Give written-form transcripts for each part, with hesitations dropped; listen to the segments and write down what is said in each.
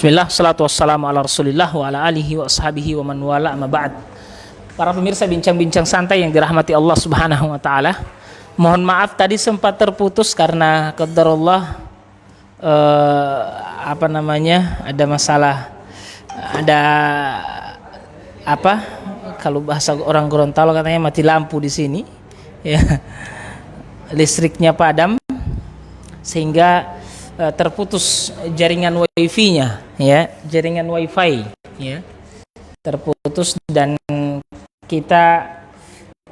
Bismillah, salatu wassalamu ala rasulillah wa ala alihi wa ashabihi wa man wala amma ba'd. Para pemirsa bincang-bincang santai yang dirahmati Allah subhanahu wa ta'ala, mohon maaf tadi sempat terputus karena qadarullah ada masalah, ada kalau bahasa orang Gorontalo katanya mati lampu di sini ya. Listriknya padam sehingga terputus jaringan wifi-nya ya, jaringan wifi ya terputus, dan kita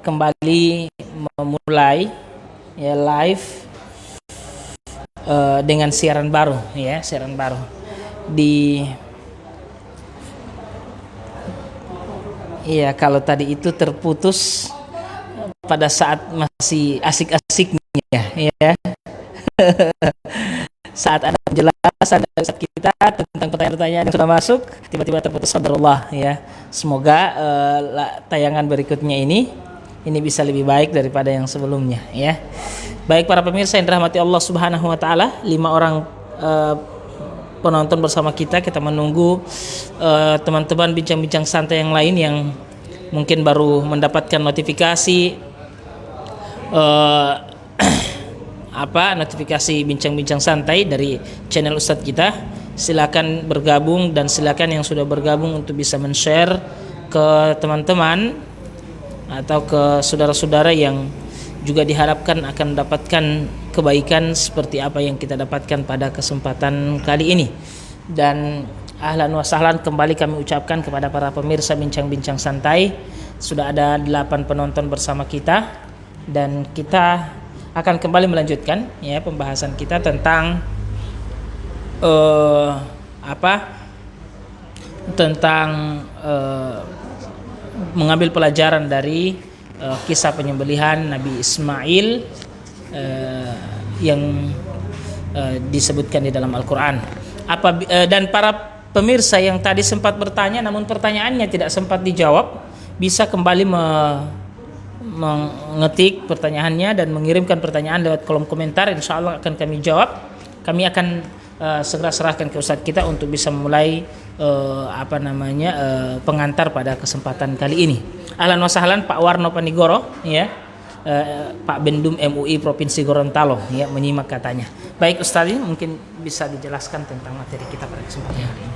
kembali memulai ya live dengan siaran baru di ya. Kalau tadi itu terputus pada saat masih asik-asiknya ya saat ada penjelasan dari Ustaz kita tentang pertanyaan-pertanyaan yang sudah masuk, tiba-tiba terputus, qadarullah ya. Semoga tayangan berikutnya ini bisa lebih baik daripada yang sebelumnya ya. Baik para pemirsa yang dirahmati Allah subhanahu wa ta'ala, 5 orang penonton bersama kita menunggu teman-teman bincang-bincang santai yang lain yang mungkin baru mendapatkan notifikasi notifikasi bincang-bincang santai dari channel Ustadz kita. Silakan bergabung, dan silakan yang sudah bergabung untuk bisa men-share ke teman-teman atau ke saudara-saudara yang juga diharapkan akan mendapatkan kebaikan seperti apa yang kita dapatkan pada kesempatan kali ini. Dan ahlan wa sahlan kembali kami ucapkan kepada para pemirsa bincang-bincang santai. Sudah ada 8 penonton bersama kita, dan kita akan kembali melanjutkan ya pembahasan kita tentang mengambil pelajaran dari kisah penyembelihan Nabi Ismail yang disebutkan di dalam Al-Qur'an. Dan para pemirsa yang tadi sempat bertanya namun pertanyaannya tidak sempat dijawab, bisa kembali mengetik pertanyaannya dan mengirimkan pertanyaan lewat kolom komentar. Insya Allah akan kami jawab. Kami akan segera serahkan ke Ustadz kita untuk bisa memulai pengantar pada kesempatan kali ini. Ahlan wa sahlan Pak Warno Panigoro ya, Pak Bendum MUI Provinsi Gorontalo ya, menyimak katanya. Baik Ustadz, ini mungkin bisa dijelaskan tentang materi kita pada kesempatan hari ini.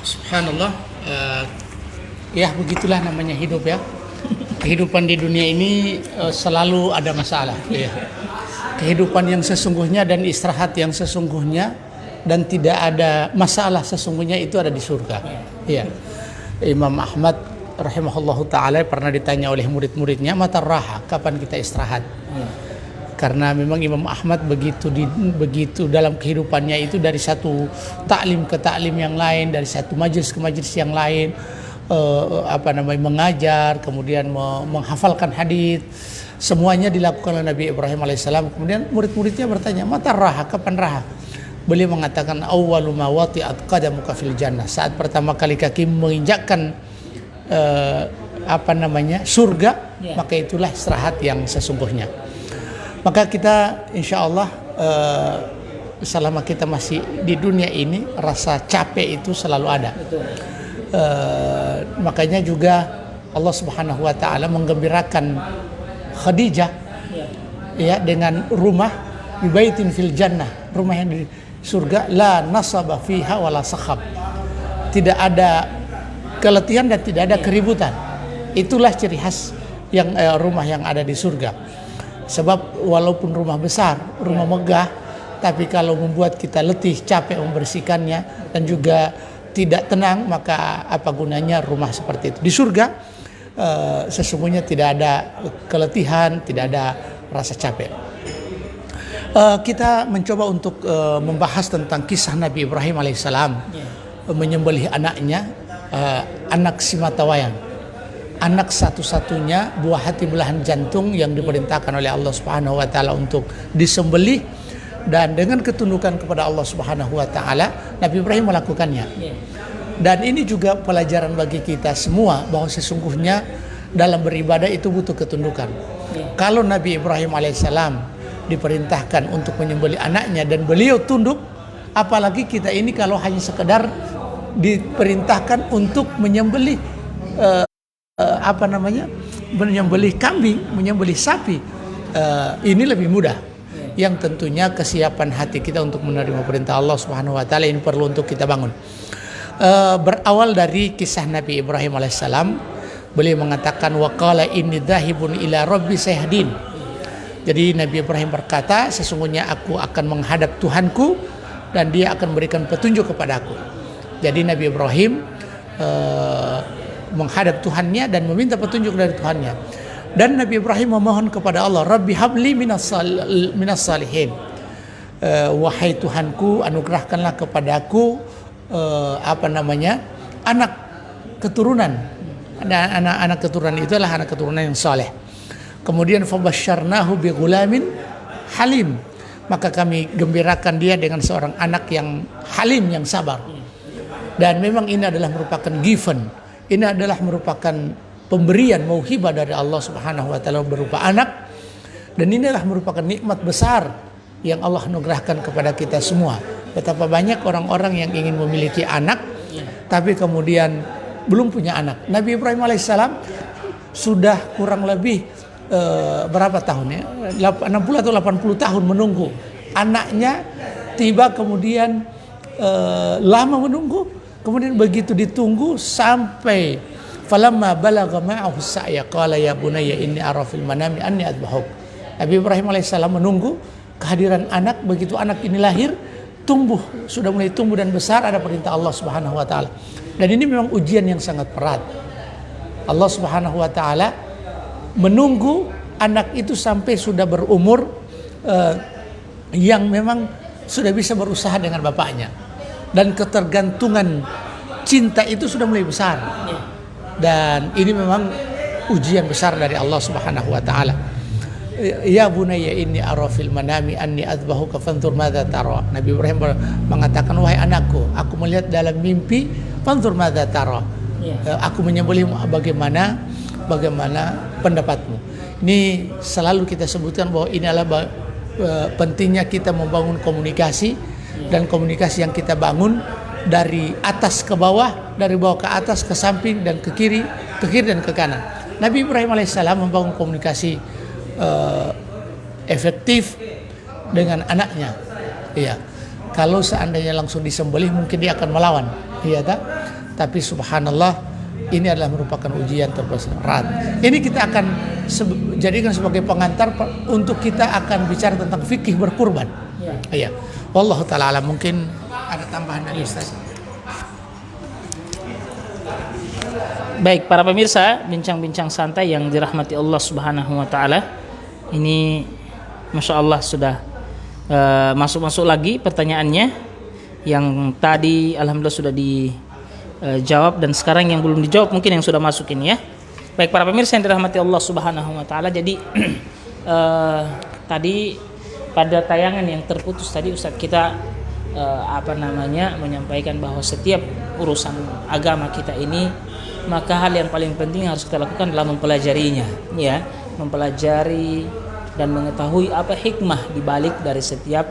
Subhanallah. Ya begitulah namanya hidup ya. Kehidupan di dunia ini selalu ada masalah ya. Kehidupan yang sesungguhnya dan istirahat yang sesungguhnya dan tidak ada masalah sesungguhnya itu ada di surga ya. Imam Ahmad rahimahullahu ta'ala pernah ditanya oleh murid-muridnya, mata raha, kapan kita istirahat Karena memang Imam Ahmad begitu dalam kehidupannya itu, dari satu taklim ke taklim yang lain, dari satu majelis ke majelis yang lain, mengajar, kemudian menghafalkan hadis, semuanya dilakukan oleh Nabi Ibrahim alaihissalam. Kemudian murid-muridnya bertanya, mata raha, kapan raha? Beliau mengatakan, awwalu ma wati'at qadamuka fil jannah, saat pertama kali kaki menginjakkan surga, maka itulah istirahat yang sesungguhnya. Maka kita insya Allah selama kita masih di dunia ini, rasa capek itu selalu ada. Makanya juga Allah Subhanahu wa ta'ala menggembirakan Khadijah ya dengan rumah bi baitin fil jannah, rumah yang di surga, la nasaba fiha wala sakhab, tidak ada keletihan dan tidak ada keributan. Itulah ciri khas yang rumah yang ada di surga. Sebab walaupun rumah besar, rumah megah, tapi kalau membuat kita letih, capek membersihkannya dan juga tidak tenang, maka apa gunanya rumah seperti itu? Di surga sesungguhnya tidak ada keletihan, tidak ada rasa capek. Kita mencoba untuk membahas tentang kisah Nabi Ibrahim alaihissalam menyembelih anaknya, anak Simatawayang, anak satu-satunya, buah hati belahan jantung yang diperintahkan oleh Allah Subhanahu wa ta'ala untuk disembelih, dan dengan ketundukan kepada Allah Subhanahu wa ta'ala Nabi Ibrahim melakukannya. Dan ini juga pelajaran bagi kita semua bahwa sesungguhnya dalam beribadah itu butuh ketundukan. Kalau Nabi Ibrahim alaihissalam diperintahkan untuk menyembelih anaknya dan beliau tunduk, apalagi kita ini kalau hanya sekedar diperintahkan untuk menyembelih menyembelih kambing, menyembelih sapi, ini lebih mudah. Yang tentunya kesiapan hati kita untuk menerima perintah Allah Subhanahu wa taala ini perlu untuk kita bangun. Berawal dari kisah Nabi Ibrahim alaihissalam, beliau mengatakan waqala inni dzahibun ila rabbi sayahdin. Jadi Nabi Ibrahim berkata, sesungguhnya aku akan menghadap Tuhanku dan dia akan memberikan petunjuk kepadaku. Jadi Nabi Ibrahim menghadap Tuhannya dan meminta petunjuk dari Tuhannya. Dan Nabi Ibrahim memohon kepada Allah, Rabbi habli minas salihin. Wahai Tuhanku, anugerahkanlah kepadaku anak keturunan. Anak keturunan itu adalah anak keturunan yang saleh. Kemudian fabasyarnahu bi ghulamin halim. Maka kami gembirakan dia dengan seorang anak yang halim, yang sabar. Dan memang ini adalah merupakan given. Ini adalah merupakan pemberian mauhibah dari Allah Subhanahu wa taala berupa anak. Dan ini adalah merupakan nikmat besar yang Allah anugerahkan kepada kita semua. Betapa banyak orang-orang yang ingin memiliki anak tapi kemudian belum punya anak. Nabi Ibrahim alaihissalam sudah kurang lebih berapa tahun ya? 60 atau 80 tahun menunggu anaknya tiba, kemudian lama menunggu, kemudian begitu ditunggu sampai falamma balagha ma'ahu sa'ya qala ya bunayya inni ara fil manami anni adbahuk. Nabi Ibrahim alaihissalam menunggu kehadiran anak. Begitu anak ini lahir, sudah mulai tumbuh dan besar, ada perintah Allah Subhanahu wa taala. Dan ini memang ujian yang sangat berat. Allah Subhanahu wa taala menunggu anak itu sampai sudah berumur yang memang sudah bisa berusaha dengan bapaknya, dan ketergantungan cinta itu sudah mulai besar. Dan ini memang ujian besar dari Allah Subhanahu wa taala. Ya bunayya inni ara fil manami anni adbahuka fanzur madza tara. Nabi Ibrahim mengatakan, wahai anakku, aku melihat dalam mimpi, fanzur madza tara. Aku menyembelihmu, bagaimana pendapatmu. Ini selalu kita sebutkan bahwa ini adalah pentingnya kita membangun komunikasi, dan komunikasi yang kita bangun dari atas ke bawah, dari bawah ke atas, ke samping dan ke kiri dan ke kanan. Nabi Ibrahim alaihissalam membangun komunikasi efektif dengan anaknya. Iya. Kalau seandainya langsung disembelih mungkin dia akan melawan. Iya tak? Tapi subhanallah, ini adalah merupakan ujian terberat. Ini kita akan jadikan sebagai pengantar untuk kita akan bicara tentang fikih berkurban. Iya. Wallahu taala alam. Mungkin ada tambahan dari Ustaz. Baik, para pemirsa, bincang-bincang santai yang dirahmati Allah Subhanahu wa taala. Ini Masya Allah sudah masuk lagi pertanyaannya. Yang tadi alhamdulillah sudah dijawab, dan sekarang yang belum dijawab mungkin yang sudah masuk ini ya. Baik para pemirsa yang dirahmati Allah Subhanahu wa taala. Jadi tadi pada tayangan yang terputus tadi Ustadz kita menyampaikan bahwa setiap urusan agama kita ini, maka hal yang paling penting yang harus kita lakukan adalah mempelajarinya, ya, mempelajari dan mengetahui apa hikmah dibalik dari setiap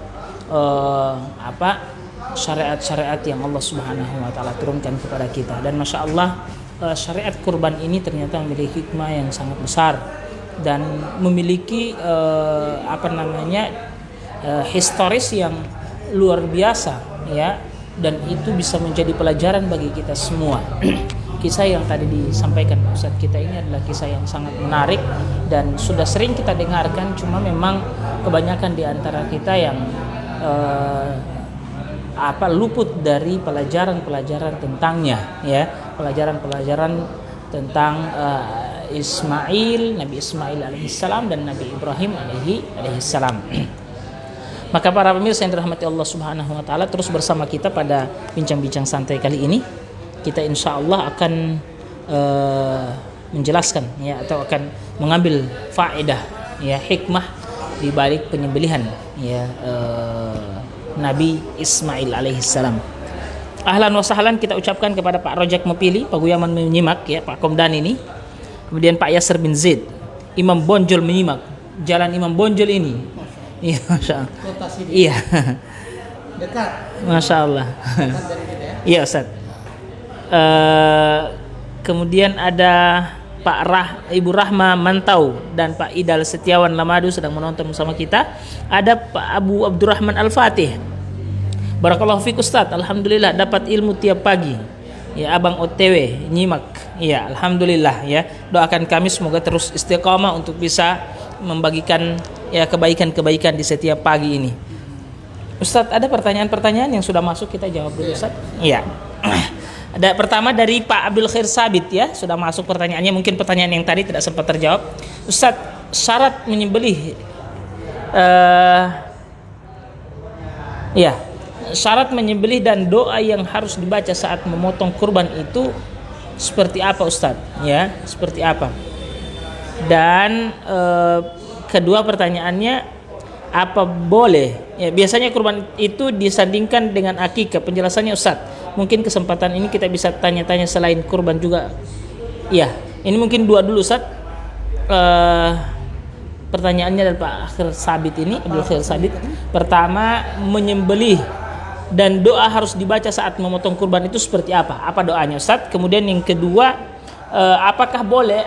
syariat-syariat yang Allah Subhanahu wa taala turunkan kepada kita. Dan Masya Allah, syariat kurban ini ternyata memiliki hikmah yang sangat besar dan memiliki historis yang luar biasa, ya, dan itu bisa menjadi pelajaran bagi kita semua. Kisah yang tadi disampaikan Ustadz kita ini adalah kisah yang sangat menarik dan sudah sering kita dengarkan, cuma memang kebanyakan di antara kita yang luput dari pelajaran-pelajaran tentangnya, ya, pelajaran-pelajaran tentang Nabi Ismail alaihissalam dan Nabi Ibrahim alaihissalam. Maka para pemirsa yang dirahmati Allah Subhanahu wa taala, terus bersama kita pada bincang-bincang santai kali ini. Kita insya Allah akan menjelaskan, ya, atau akan mengambil faedah, ya, hikmah di balik penyembelihan, ya, Nabi Ismail alaihissalam. Ahlan wa sahlan kita ucapkan kepada Pak Rojak Mepili, Pak Guyaman menyimak, ya, Pak Komdan ini. Kemudian Pak Yasir bin Zaid, Imam Bonjol menyimak. Jalan Imam Bonjol ini Iya, Masya Allah. Kota sini. Iya. Dekat. Masya Allah. Dekat dari kita ya. Iya Ustaz. Kemudian ada Ibu Rahma Mantau dan Pak Idal Setiawan Lamadu sedang menonton bersama kita. Ada Pak Abu Abdurrahman Al-Fatih. Barakallahu fiik Ustaz. Alhamdulillah dapat ilmu tiap pagi. Ya, Abang OTW nyimak. Ya, alhamdulillah ya. Doakan kami semoga terus istiqamah untuk bisa membagikan ya kebaikan-kebaikan di setiap pagi ini. Ustadz, ada pertanyaan-pertanyaan yang sudah masuk, kita jawab dulu Ustadz. Iya. Ada pertama dari Pak Abdul Khair Sabit ya, sudah masuk pertanyaannya. Mungkin pertanyaan yang tadi tidak sempat terjawab. Ustadz, syarat menyembelih syarat menyembelih dan doa yang harus dibaca saat memotong kurban itu seperti apa Ustadz? Ya, seperti apa? Dan kedua pertanyaannya, apa boleh ya, biasanya kurban itu disandingkan dengan akikah? Penjelasannya Ustaz, mungkin kesempatan ini kita bisa tanya-tanya selain kurban juga. Ya, ini mungkin dua dulu Ustaz. Pertanyaannya dari Pak Akhir Sabit ini, Abdul Khair Sabit. Pertama, menyembelih dan doa harus dibaca saat memotong kurban itu seperti apa? Apa doanya Ustaz? Kemudian yang kedua, apakah boleh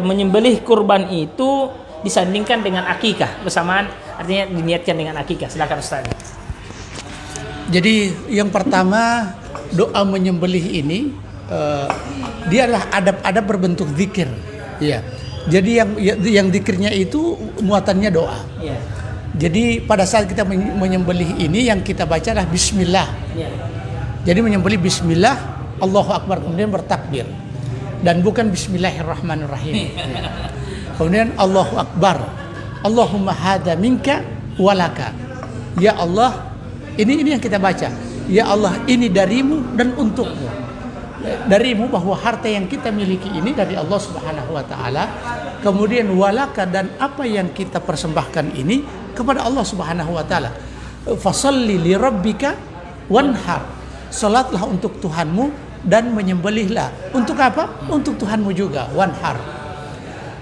menyembelih kurban itu disandingkan dengan akikah bersamaan, artinya diniatkan dengan akikah? Silakan Ustaz. Jadi yang pertama, doa menyembelih ini dia adalah adab-adab berbentuk zikir. Ya. Jadi yang zikirnya itu muatannya doa. Ya. Jadi pada saat kita menyembelih ini yang kita baca adalah bismillah. Ya. Jadi menyembelih bismillah, Allahu Akbar, kemudian bertakbir. Dan bukan bismillahirrahmanirrahim. Kemudian Allahu Akbar, Allahumma hadza minka walaka. Ya Allah, ini yang kita baca. Ya Allah, ini darimu dan untukmu. Darimu, bahwa harta yang kita miliki ini dari Allah Subhanahu wa taala. Kemudian walaka, dan apa yang kita persembahkan ini kepada Allah Subhanahu wa taala. Fasholli li rabbika wanhar. Salatlah untuk Tuhanmu dan menyembelihlah. Untuk apa? Untuk Tuhanmu juga, wanhar.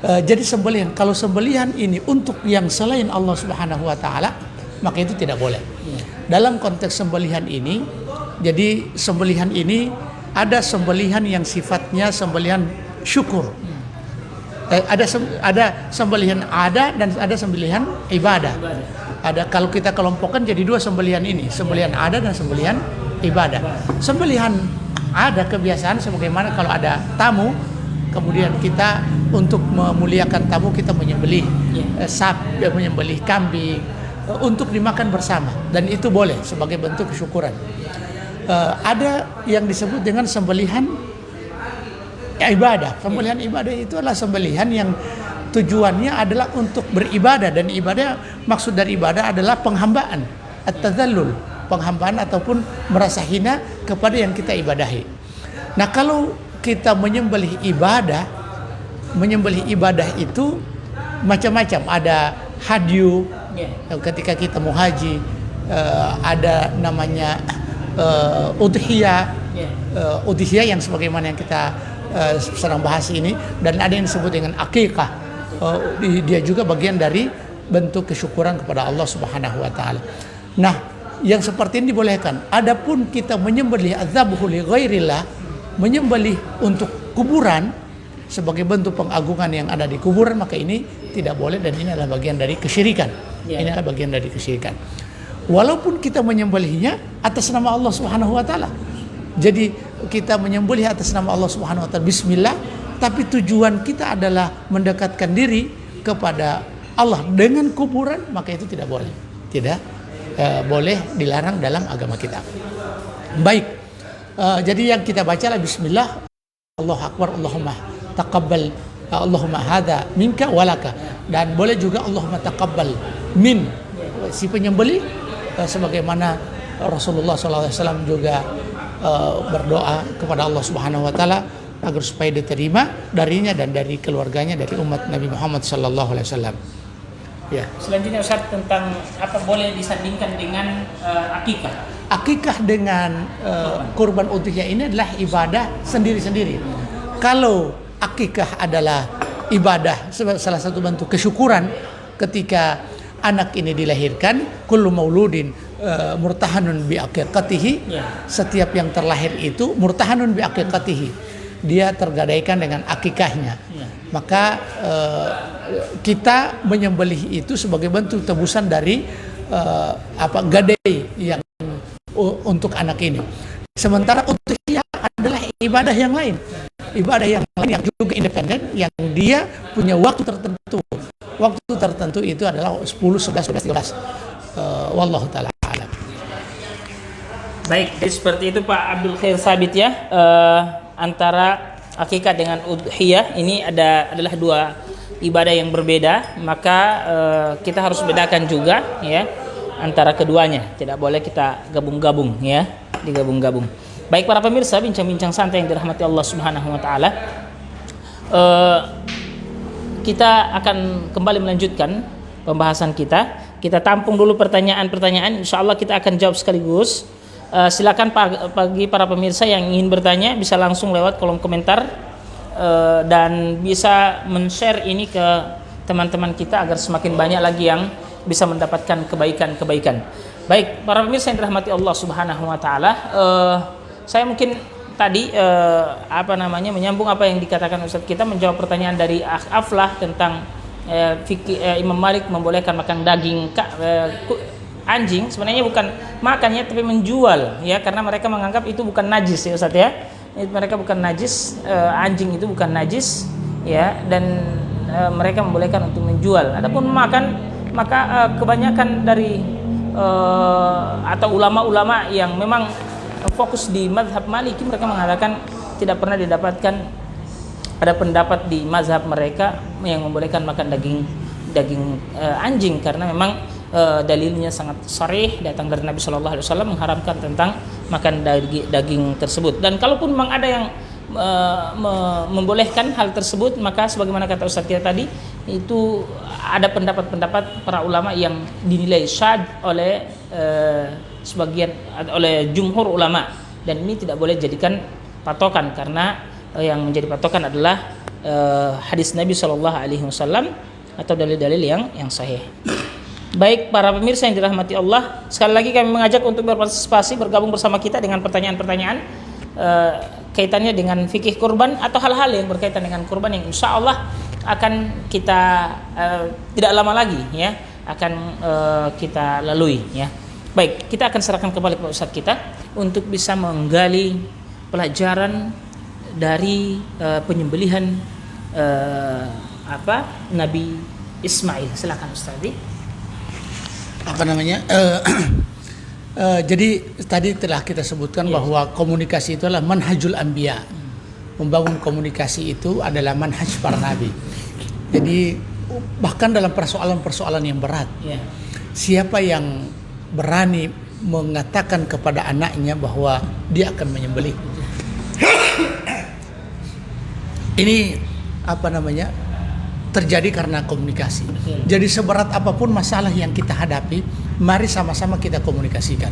Jadi sembelihan, kalau sembelihan ini untuk yang selain Allah Subhanahu wa taala, maka itu tidak boleh. Dalam konteks sembelihan ini, jadi sembelihan ini ada sembelihan yang sifatnya sembelihan syukur. Ada sembelihan ada dan ada sembelihan ibadah. Ada, kalau kita kelompokkan jadi dua sembelihan ini, sembelihan ada dan sembelihan ibadah. Sembelihan ada kebiasaan sebagaimana kalau ada tamu, kemudian kita untuk memuliakan tamu kita menyembelih sapi, menyembelih kambing untuk dimakan bersama, dan itu boleh sebagai bentuk kesyukuran. Ada yang disebut dengan sembelihan ibadah. Sembelihan ibadah itu adalah sembelihan yang tujuannya adalah untuk beribadah, dan ibadah, maksud dari ibadah adalah penghambaan, at-tadzallul, penghambaan ataupun merasa hina kepada yang kita ibadahi. Nah, kalau kita menyembelih ibadah itu macam-macam. Ada hadyu ketika kita mau haji, ada namanya udhiyah, udhiyah yang sebagaimana yang kita sedang bahas ini, dan ada yang disebut dengan akikah. Dia juga bagian dari bentuk kesyukuran kepada Allah Subhanahu wa taala. Nah, yang seperti ini dibolehkan. Adapun kita menyembelih adzabhu li ghairillah, menyembelih untuk kuburan sebagai bentuk pengagungan yang ada di kuburan, maka ini tidak boleh, dan ini adalah bagian dari kesyirikan. Ini adalah bagian dari kesyirikan. Walaupun kita menyembelihnya atas nama Allah Subhanahu wa taala. Jadi kita menyembelih atas nama Allah Subhanahu wa taala, bismillah, tapi tujuan kita adalah mendekatkan diri kepada Allah dengan kuburan, maka itu tidak boleh. Tidak boleh, dilarang dalam agama kita. Baik. Jadi yang kita bacalah bismillah, Allahu Akbar, Allahumma taqabbal, Allahumma hadza minka walaka, dan boleh juga Allahumma taqabbal min si penyembelih, sebagaimana Rasulullah SAW juga berdoa kepada Allah Subhanahu wa taala agar supaya diterima darinya dan dari keluarganya, dari umat Nabi Muhammad sallallahu alaihi wasallam. Ya. Selanjutnya Ustaz, tentang apa boleh disandingkan dengan akikah? Akikah dengan kurban udhiyah ini adalah ibadah sendiri-sendiri. Kalau akikah adalah ibadah, salah satu bentuk kesyukuran ketika anak ini dilahirkan, kullu mauludin murtahanun bi aqiqatihi, setiap yang terlahir itu murtahanun bi aqiqatihi, dia tergadaikan dengan akikahnya. Maka kita menyembelih itu sebagai bentuk tebusan dari gadai yang untuk anak ini. Sementara udhiyah adalah ibadah yang lain yang juga independen, yang dia punya waktu tertentu. Waktu tertentu itu adalah 10, 11, 12, 13. Wallahu ta'ala alam. Baik, jadi seperti itu Pak Abdul Khair Sabit ya. Antara akikah dengan udhiyah ini adalah dua ibadah yang berbeda, maka kita harus bedakan juga ya antara keduanya. Tidak boleh kita gabung-gabung ya, digabung-gabung. Baik para pemirsa, bincang-bincang santai yang dirahmati Allah Subhanahu wa taala. Kita akan kembali melanjutkan pembahasan kita. Kita tampung dulu pertanyaan-pertanyaan, insyaallah kita akan jawab sekaligus. Silakan bagi para pemirsa yang ingin bertanya bisa langsung lewat kolom komentar dan bisa men-share ini ke teman-teman kita agar semakin banyak lagi yang bisa mendapatkan kebaikan-kebaikan. Baik, para pemirsa yang dirahmati Allah Subhanahu wa taala, saya mungkin tadi menyambung apa yang dikatakan Ustadz kita, menjawab pertanyaan dari Aflah tentang Imam Malik membolehkan makan daging anjing. Sebenarnya bukan makannya tapi menjual ya, karena mereka menganggap itu bukan najis ya Ustadz ya. Mereka bukan najis, anjing itu bukan najis ya, dan mereka membolehkan untuk menjual. Adapun makan, maka kebanyakan dari atau ulama-ulama yang memang fokus di mazhab Maliki, mereka mengatakan tidak pernah didapatkan ada pendapat di mazhab mereka yang membolehkan makan daging anjing, karena memang dalilnya sangat sharih datang dari Nabi Shallallahu Alaihi Wasallam mengharamkan tentang makan daging tersebut. Dan kalaupun memang ada yang membolehkan hal tersebut, maka sebagaimana kata Ustadz kita tadi, itu ada pendapat-pendapat para ulama yang dinilai syadz oleh oleh jumhur ulama, dan ini tidak boleh jadikan patokan, karena yang menjadi patokan adalah hadis Nabi Shallallahu Alaihi Wasallam atau dalil-dalil yang sahih. Baik para pemirsa yang dirahmati Allah, sekali lagi kami mengajak untuk berpartisipasi, bergabung bersama kita dengan pertanyaan-pertanyaan kaitannya dengan fikih kurban atau hal-hal yang berkaitan dengan kurban yang insya Allah akan kita tidak lama lagi ya akan kita lalui ya. Baik, kita akan serahkan kembali kepada Ustadz kita untuk bisa menggali pelajaran dari penyembelihan Nabi Ismail. Silakan Ustadz. Jadi tadi telah kita sebutkan bahwa komunikasi itu adalah manhajul anbiya. Membangun komunikasi itu adalah manhaj para nabi. Jadi bahkan dalam persoalan-persoalan yang berat, siapa yang berani mengatakan kepada anaknya bahwa dia akan menyembelih, ini terjadi karena komunikasi. Jadi seberat apapun masalah yang kita hadapi, mari sama-sama kita komunikasikan.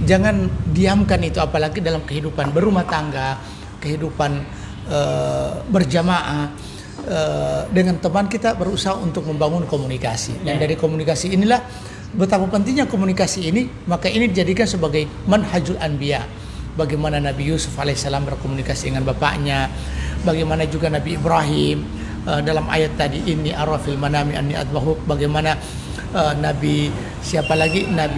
Jangan diamkan itu, apalagi dalam kehidupan berumah tangga, kehidupan berjamaah dengan teman, kita berusaha untuk membangun komunikasi. Dan dari komunikasi inilah betapa pentingnya komunikasi ini, maka ini dijadikan sebagai manhajul anbiya. Bagaimana Nabi Yusuf alaihissalam berkomunikasi dengan bapaknya, bagaimana juga Nabi Ibrahim dalam ayat tadi, inni ara fil manami anni adbahuk, bagaimana Nabi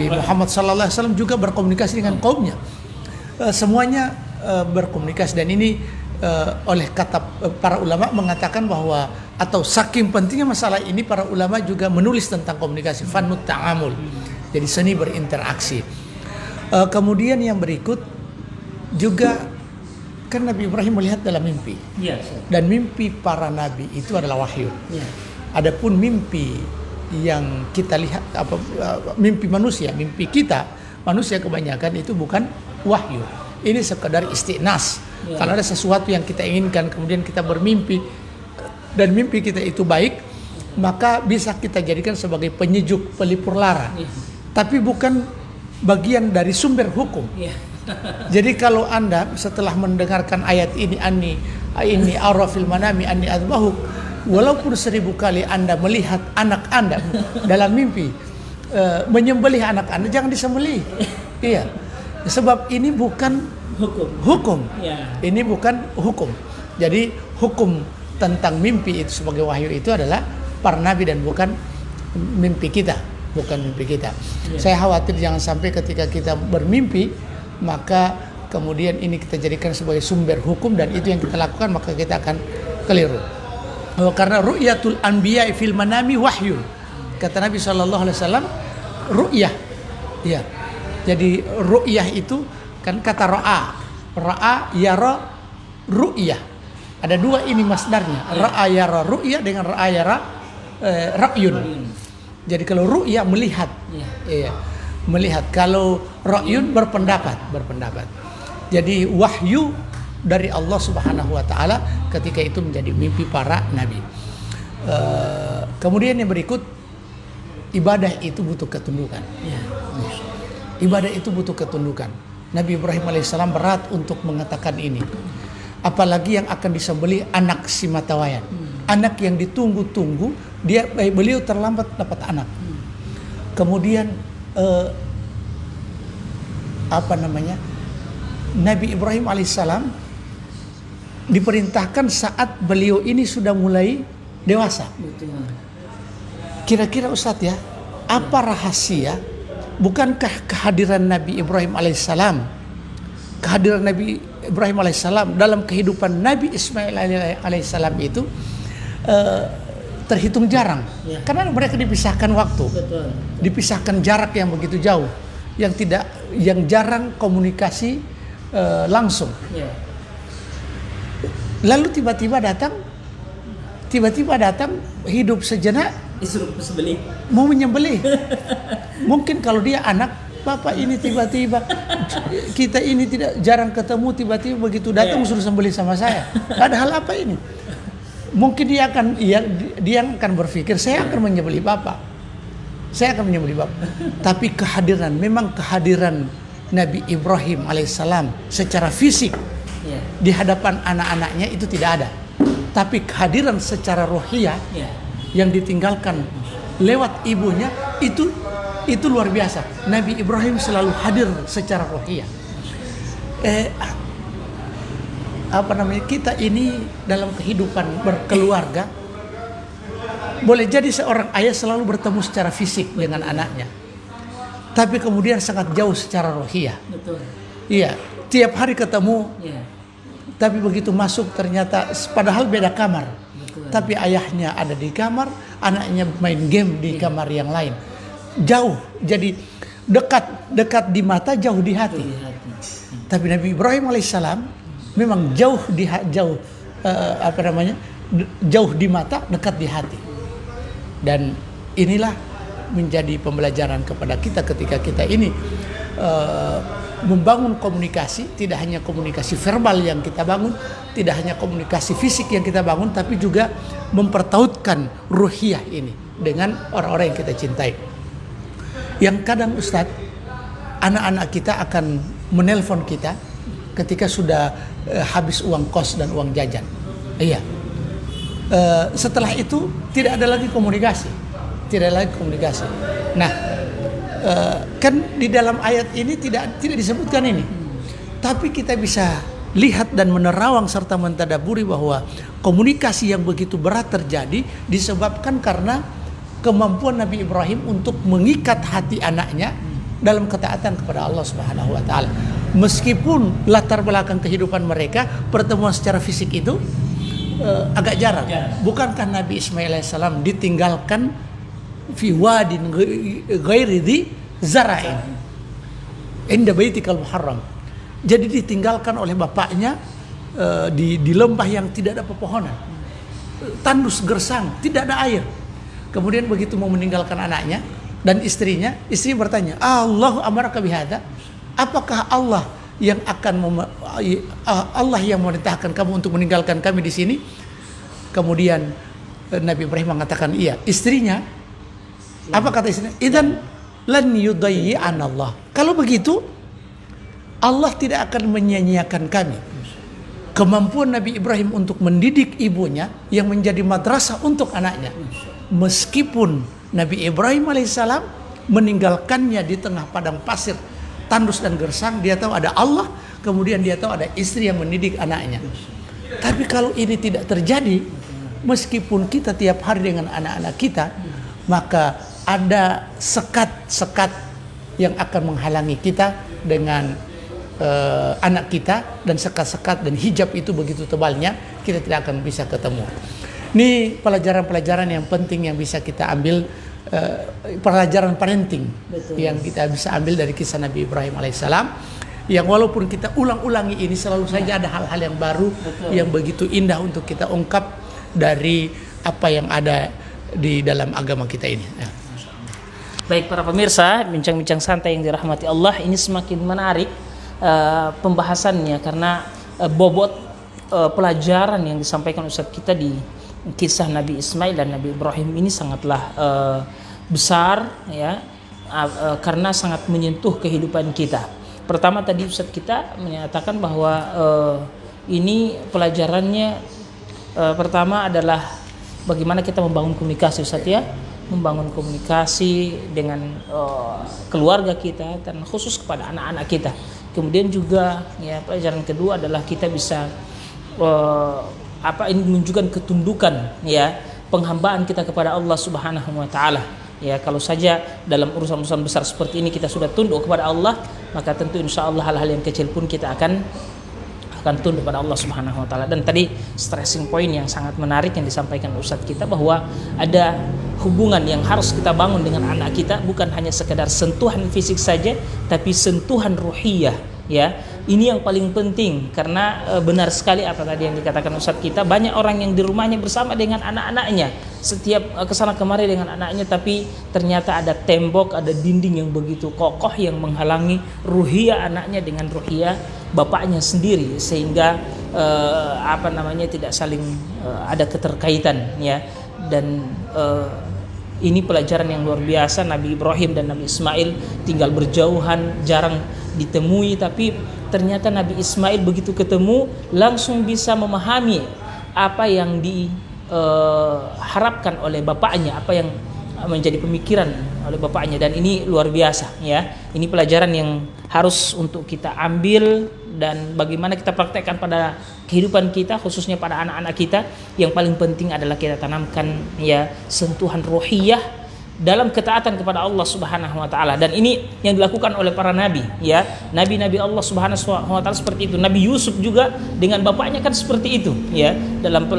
Muhammad sallallahu alaihi wasallam juga berkomunikasi dengan kaumnya. Semuanya berkomunikasi, dan ini oleh kata para ulama mengatakan bahwa, atau saking pentingnya masalah ini, para ulama juga menulis tentang komunikasi, fannut ta'amul, jadi seni berinteraksi. Kemudian yang berikut juga, kan Nabi Ibrahim melihat dalam mimpi, dan mimpi para nabi itu adalah wahyu. Adapun mimpi yang kita lihat, mimpi manusia, mimpi kita manusia kebanyakan itu bukan wahyu. Ini sekedar istiqnas. Kalau ada sesuatu yang kita inginkan, kemudian kita bermimpi, dan mimpi kita itu baik, maka bisa kita jadikan sebagai penyejuk, pelipur lara. Tapi bukan bagian dari sumber hukum. Jadi kalau Anda setelah mendengarkan ayat ini, ini arafil manami anni adbahuk, walaupun 1000 kali Anda melihat anak Anda dalam mimpi, menyembelih anak-anak, jangan disembelih. Iya. Sebab ini bukan hukum. Ya. Ini bukan hukum. Jadi hukum tentang mimpi itu sebagai wahyu itu adalah para nabi dan bukan mimpi kita, bukan mimpi kita. Ya. Saya khawatir jangan sampai ketika kita bermimpi maka kemudian ini kita jadikan sebagai sumber hukum dan itu yang kita lakukan, maka kita akan keliru. Karena ru'yatul anbiya fil manami wahyu. Kata Nabi SAW, ru'yah. Ya. Jadi ru'yah itu kan kata ra'a yara ru'yah. Ada dua ini masdarnya, ra'a yara ru'yah dengan ra'a yara ra'yun. Jadi kalau ru'yah melihat, iya, melihat. Kalau ra'yun berpendapat. Jadi wahyu dari Allah Subhanahu wa taala ketika itu menjadi mimpi para nabi. Kemudian yang berikut, ibadah itu butuh ketundukan. Ibadah itu butuh ketundukan. Nabi Ibrahim alaihissalam berat untuk mengatakan ini. Apalagi yang akan disembelih anak si matawayan. Anak yang ditunggu-tunggu, beliau terlambat dapat anak. Kemudian Nabi Ibrahim alaihissalam diperintahkan saat beliau ini sudah mulai dewasa. Kira-kira Ustadz ya, apa rahasia? Bukankah kehadiran Nabi Ibrahim alaihissalam, kehadiran Nabi Ibrahim alaihissalam dalam kehidupan Nabi Ismail alaihissalam itu terhitung jarang, karena mereka dipisahkan waktu, dipisahkan jarak yang begitu jauh, yang jarang komunikasi langsung. Lalu tiba-tiba datang hidup sejenak, Disuruh sembelih. mau menyembelih. Mungkin kalau dia anak, bapak ini tiba-tiba kita ini tidak jarang ketemu, tiba-tiba begitu datang suruh sembelih sama saya. Padahal apa ini? Mungkin dia akan berpikir saya akan menyembelih bapak. Tapi memang kehadiran Nabi Ibrahim alaihissalam secara fisik di hadapan anak-anaknya itu tidak ada. Tapi kehadiran secara rohiyah yang ditinggalkan lewat ibunya itu luar biasa. Nabi Ibrahim selalu hadir secara rohiyah. Kita ini dalam kehidupan berkeluarga boleh jadi seorang ayah selalu bertemu secara fisik dengan anaknya, tapi kemudian sangat jauh secara rohiyah. Iya, tiap hari ketemu, tapi begitu masuk ternyata padahal beda kamar. Tapi ayahnya ada di kamar, anaknya main game di kamar yang lain. Jauh, jadi dekat di mata, jauh di hati. Tapi Nabi Ibrahim alaihissalam memang jauh di mata, dekat di hati. Dan inilah menjadi pembelajaran kepada kita ketika kita ini membangun komunikasi, tidak hanya komunikasi verbal yang kita bangun, tidak hanya komunikasi fisik yang kita bangun, tapi juga mempertautkan ruhiyah ini dengan orang-orang yang kita cintai. Yang kadang Ustadz, anak-anak kita akan menelpon kita ketika sudah habis uang kos dan uang jajan. Iya. Setelah itu tidak ada lagi komunikasi. Nah, kan di dalam ayat ini tidak disebutkan ini. Tapi kita bisa lihat dan menerawang serta mentadaburi bahwa komunikasi yang begitu berat terjadi disebabkan karena kemampuan Nabi Ibrahim untuk mengikat hati anaknya dalam ketaatan kepada Allah Subhanahu wa taala. Meskipun latar belakang kehidupan mereka pertemuan secara fisik itu agak jarang. Bukankah Nabi Ismail alaihissalam ditinggalkan fi wadin ghairi dhi zara'in inda baitikal muharram. Jadi ditinggalkan oleh bapaknya di lembah yang tidak ada pepohonan, tandus gersang, tidak ada air. Kemudian begitu mau meninggalkan anaknya dan istri bertanya, Allahu amaraka bihadza? Apakah Allah yang memerintahkan kamu untuk meninggalkan kami di sini? Kemudian Nabi Ibrahim mengatakan iya. Istrinya, apa kata istrinya? Idzan lan yudayyi'an Allah. Kalau begitu Allah tidak akan menyia-nyiakan kami. Kemampuan Nabi Ibrahim untuk mendidik ibunya yang menjadi madrasah untuk anaknya. Meskipun Nabi Ibrahim alaihissalam meninggalkannya di tengah padang pasir tandus dan gersang. Dia tahu ada Allah, kemudian dia tahu ada istri yang mendidik anaknya. Tapi kalau ini tidak terjadi, meskipun kita tiap hari dengan anak-anak kita, maka ada sekat-sekat yang akan menghalangi kita dengan anak kita, dan sekat-sekat dan hijab itu begitu tebalnya, kita tidak akan bisa ketemu. Ini pelajaran-pelajaran yang penting yang bisa kita ambil, pelajaran parenting. Betul. Yang kita bisa ambil dari kisah Nabi Ibrahim alaihissalam, yang walaupun kita ulang-ulangi ini selalu saja ada hal-hal yang baru. Betul. Yang begitu indah untuk kita ungkap dari apa yang ada di dalam agama kita ini. Ya. Baik para pemirsa, bincang-bincang santai yang dirahmati Allah, ini semakin menarik pembahasannya karena bobot pelajaran yang disampaikan Ustadz kita di kisah Nabi Ismail dan Nabi Ibrahim ini sangatlah besar ya, karena sangat menyentuh kehidupan kita. Pertama tadi Ustadz kita menyatakan bahwa ini pelajarannya pertama adalah bagaimana kita membangun komunikasi Ustadz ya, membangun komunikasi dengan keluarga kita dan khusus kepada anak-anak kita. Kemudian juga ya pelajaran kedua adalah kita bisa ini menunjukkan ketundukan ya, penghambaan kita kepada Allah Subhanahu wa taala. Ya, kalau saja dalam urusan-urusan besar seperti ini kita sudah tunduk kepada Allah, maka tentu insya Allah hal-hal yang kecil pun kita akan tunduk kepada Allah Subhanahu wa taala. Dan tadi stressing point yang sangat menarik yang disampaikan Ustadz kita, bahwa ada hubungan yang harus kita bangun dengan anak kita, bukan hanya sekedar sentuhan fisik saja, tapi sentuhan ruhiyah ya. Ini yang paling penting, karena benar sekali apa tadi yang dikatakan Ustadz kita, banyak orang yang di rumahnya bersama dengan anak-anaknya, setiap kesana kemari dengan anaknya, tapi ternyata ada tembok, ada dinding yang begitu kokoh yang menghalangi ruhiyah anaknya dengan ruhiyah bapaknya sendiri, sehingga tidak saling ada keterkaitan ya. Dan ini pelajaran yang luar biasa. Nabi Ibrahim dan Nabi Ismail tinggal berjauhan, jarang ditemui, tapi ternyata Nabi Ismail begitu ketemu langsung bisa memahami apa yang diharapkan oleh bapaknya, apa yang menjadi pemikiran oleh bapaknya, dan ini luar biasa ya. Ini pelajaran yang harus untuk kita ambil dan bagaimana kita praktekkan pada kehidupan kita, khususnya pada anak-anak kita. Yang paling penting adalah kita tanamkan ya sentuhan ruhiyah dalam ketaatan kepada Allah Subhanahu wa taala, dan ini yang dilakukan oleh para nabi ya. Nabi-nabi Allah Subhanahu wa taala seperti itu. Nabi Yusuf juga dengan bapaknya kan seperti itu ya. Dalam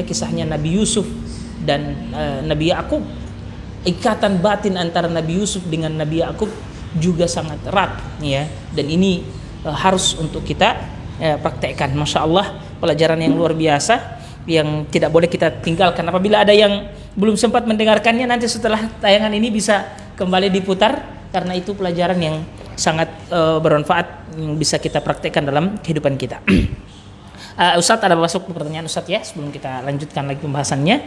kisahnya Nabi Yusuf dan Nabi Yakub, ikatan batin antara Nabi Yusuf dengan Nabi Yakub juga sangat erat ya. Dan ini harus untuk kita praktekkan. Masya Allah, pelajaran yang luar biasa yang tidak boleh kita tinggalkan. Apabila ada yang belum sempat mendengarkannya, nanti setelah tayangan ini bisa kembali diputar, karena itu pelajaran yang sangat bermanfaat yang bisa kita praktekkan dalam kehidupan kita. Ustadz, ada masuk pertanyaan Ustadz ya, sebelum kita lanjutkan lagi pembahasannya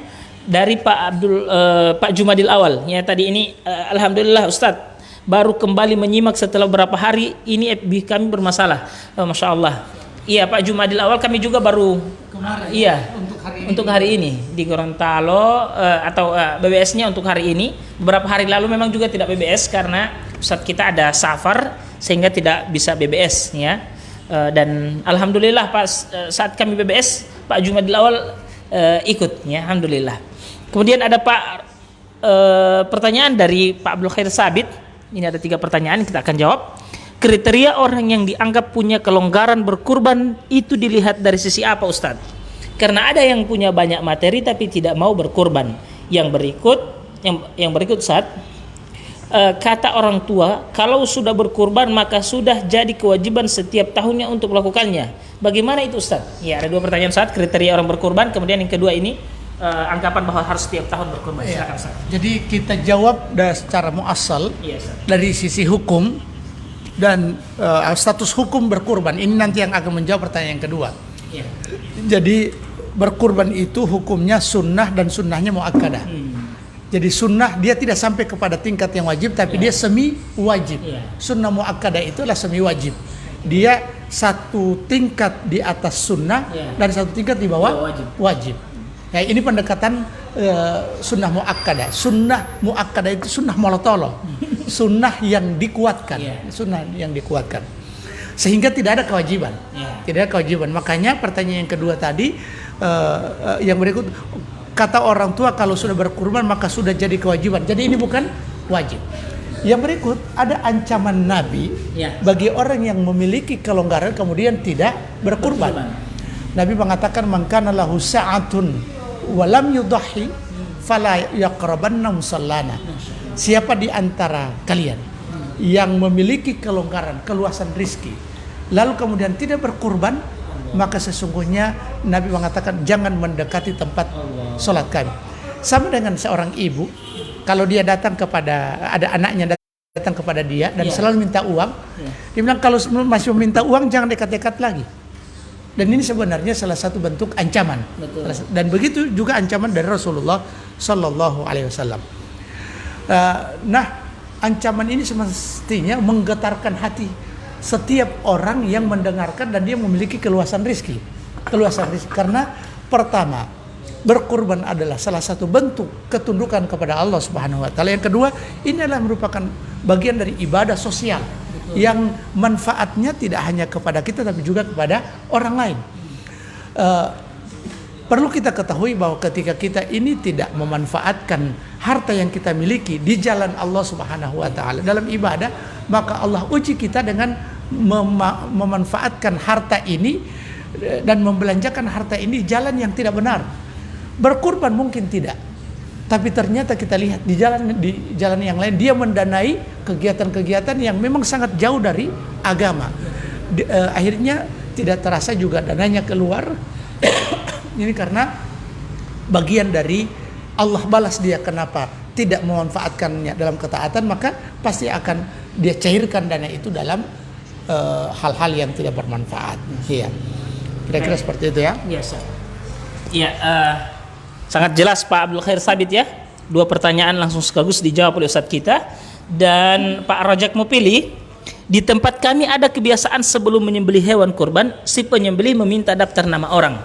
dari Pak Jumadil Awal ya. Tadi ini alhamdulillah Ustadz baru kembali menyimak setelah beberapa hari ini, FB kami bermasalah. Masya Allah. Iya Pak Jumadil Awal, kami juga baru kemarin. Iya. Untuk hari ini di Gorontalo atau BBS-nya untuk hari ini. Beberapa hari lalu memang juga tidak BBS karena Ustadz kita ada safar sehingga tidak bisa BBS ya. Dan alhamdulillah saat kami BBS Pak Jumadil Awal ikut ya, alhamdulillah. Kemudian ada pertanyaan dari Pak Abdul Khair Sabit. Ini ada 3 pertanyaan, kita akan jawab. Kriteria orang yang dianggap punya kelonggaran berkurban itu dilihat dari sisi apa Ustadz? Karena ada yang punya banyak materi tapi tidak mau berkurban. Yang berikut saat kata orang tua, kalau sudah berkurban maka sudah jadi kewajiban setiap tahunnya untuk melakukannya. Bagaimana itu Ustadz? Ya, ada 2 pertanyaan saat kriteria orang berkurban, kemudian yang kedua ini anggapan bahwa harus setiap tahun berkurban. Silakan Ustadz. Jadi kita jawab secara muassal dari sisi hukum dan status hukum berkurban. Ini nanti yang akan menjawab pertanyaan yang kedua. Ya. Jadi berkurban itu hukumnya sunnah dan sunnahnya muakkadah. Jadi sunnah dia tidak sampai kepada tingkat yang wajib, tapi dia semi wajib. Sunnah muakkadah itu adalah semi wajib. Dia satu tingkat di atas sunnah dan satu tingkat di bawah wajib. Ya, ini pendekatan sunnah muakkadah. Sunnah muakkadah itu sunnah molotolo, sunnah yang dikuatkan, sunnah yang dikuatkan. Sehingga tidak ada kewajiban, tidak ada kewajiban. Makanya pertanyaan yang kedua tadi, yang berikut, kata orang tua kalau sudah berkurban maka sudah jadi kewajiban. Jadi ini bukan wajib. Yang berikut ada ancaman Nabi bagi orang yang memiliki kelonggaran kemudian tidak berkurban. Nabi mengatakan, man kana lahu sa'atun walam yudhi fala yaqrabanna musallana. Siapa di antara kalian yang memiliki kelonggaran, keluasan rizki, lalu kemudian tidak berkurban, maka sesungguhnya Nabi mengatakan jangan mendekati tempat sholat kami. Sama dengan seorang ibu, kalau dia datang kepada, ada anaknya datang kepada dia dan selalu minta uang, dia bilang kalau masih meminta uang jangan dekat-dekat lagi. Dan ini sebenarnya salah satu bentuk ancaman. Betul. Dan begitu juga ancaman dari Rasulullah Sallallahu Alaihi Wasallam. Nah, ancaman ini semestinya menggetarkan hati setiap orang yang mendengarkan dan dia memiliki keluasan rizki. Karena pertama, berkurban adalah salah satu bentuk ketundukan kepada Allah Subhanahu Wa Taala. Yang kedua, ini adalah merupakan bagian dari ibadah sosial. Yang manfaatnya tidak hanya kepada kita tapi juga kepada orang lain. Perlu kita ketahui bahwa ketika kita ini tidak memanfaatkan harta yang kita miliki di jalan Allah Subhanahu Wa Taala dalam ibadah, maka Allah uji kita dengan memanfaatkan harta ini dan membelanjakan harta ini di jalan yang tidak benar. Berkurban mungkin tidak, tapi ternyata kita lihat di jalan yang lain dia mendanai kegiatan-kegiatan yang memang sangat jauh dari agama. Akhirnya tidak terasa juga dananya keluar. Ini karena bagian dari Allah balas dia kenapa tidak memanfaatkannya dalam ketaatan, maka pasti akan dia cairkan dana itu dalam hal-hal yang tidak bermanfaat. Iya. Kira-kira seperti itu ya. Biasa. Iya, sangat jelas Pak Abdul Khair Sabit ya. Dua pertanyaan langsung sekaligus dijawab oleh Ustadz kita. Dan Pak Rajak Mupili, di tempat kami ada kebiasaan sebelum menyembelih hewan kurban, si penyembelih meminta daftar nama orang.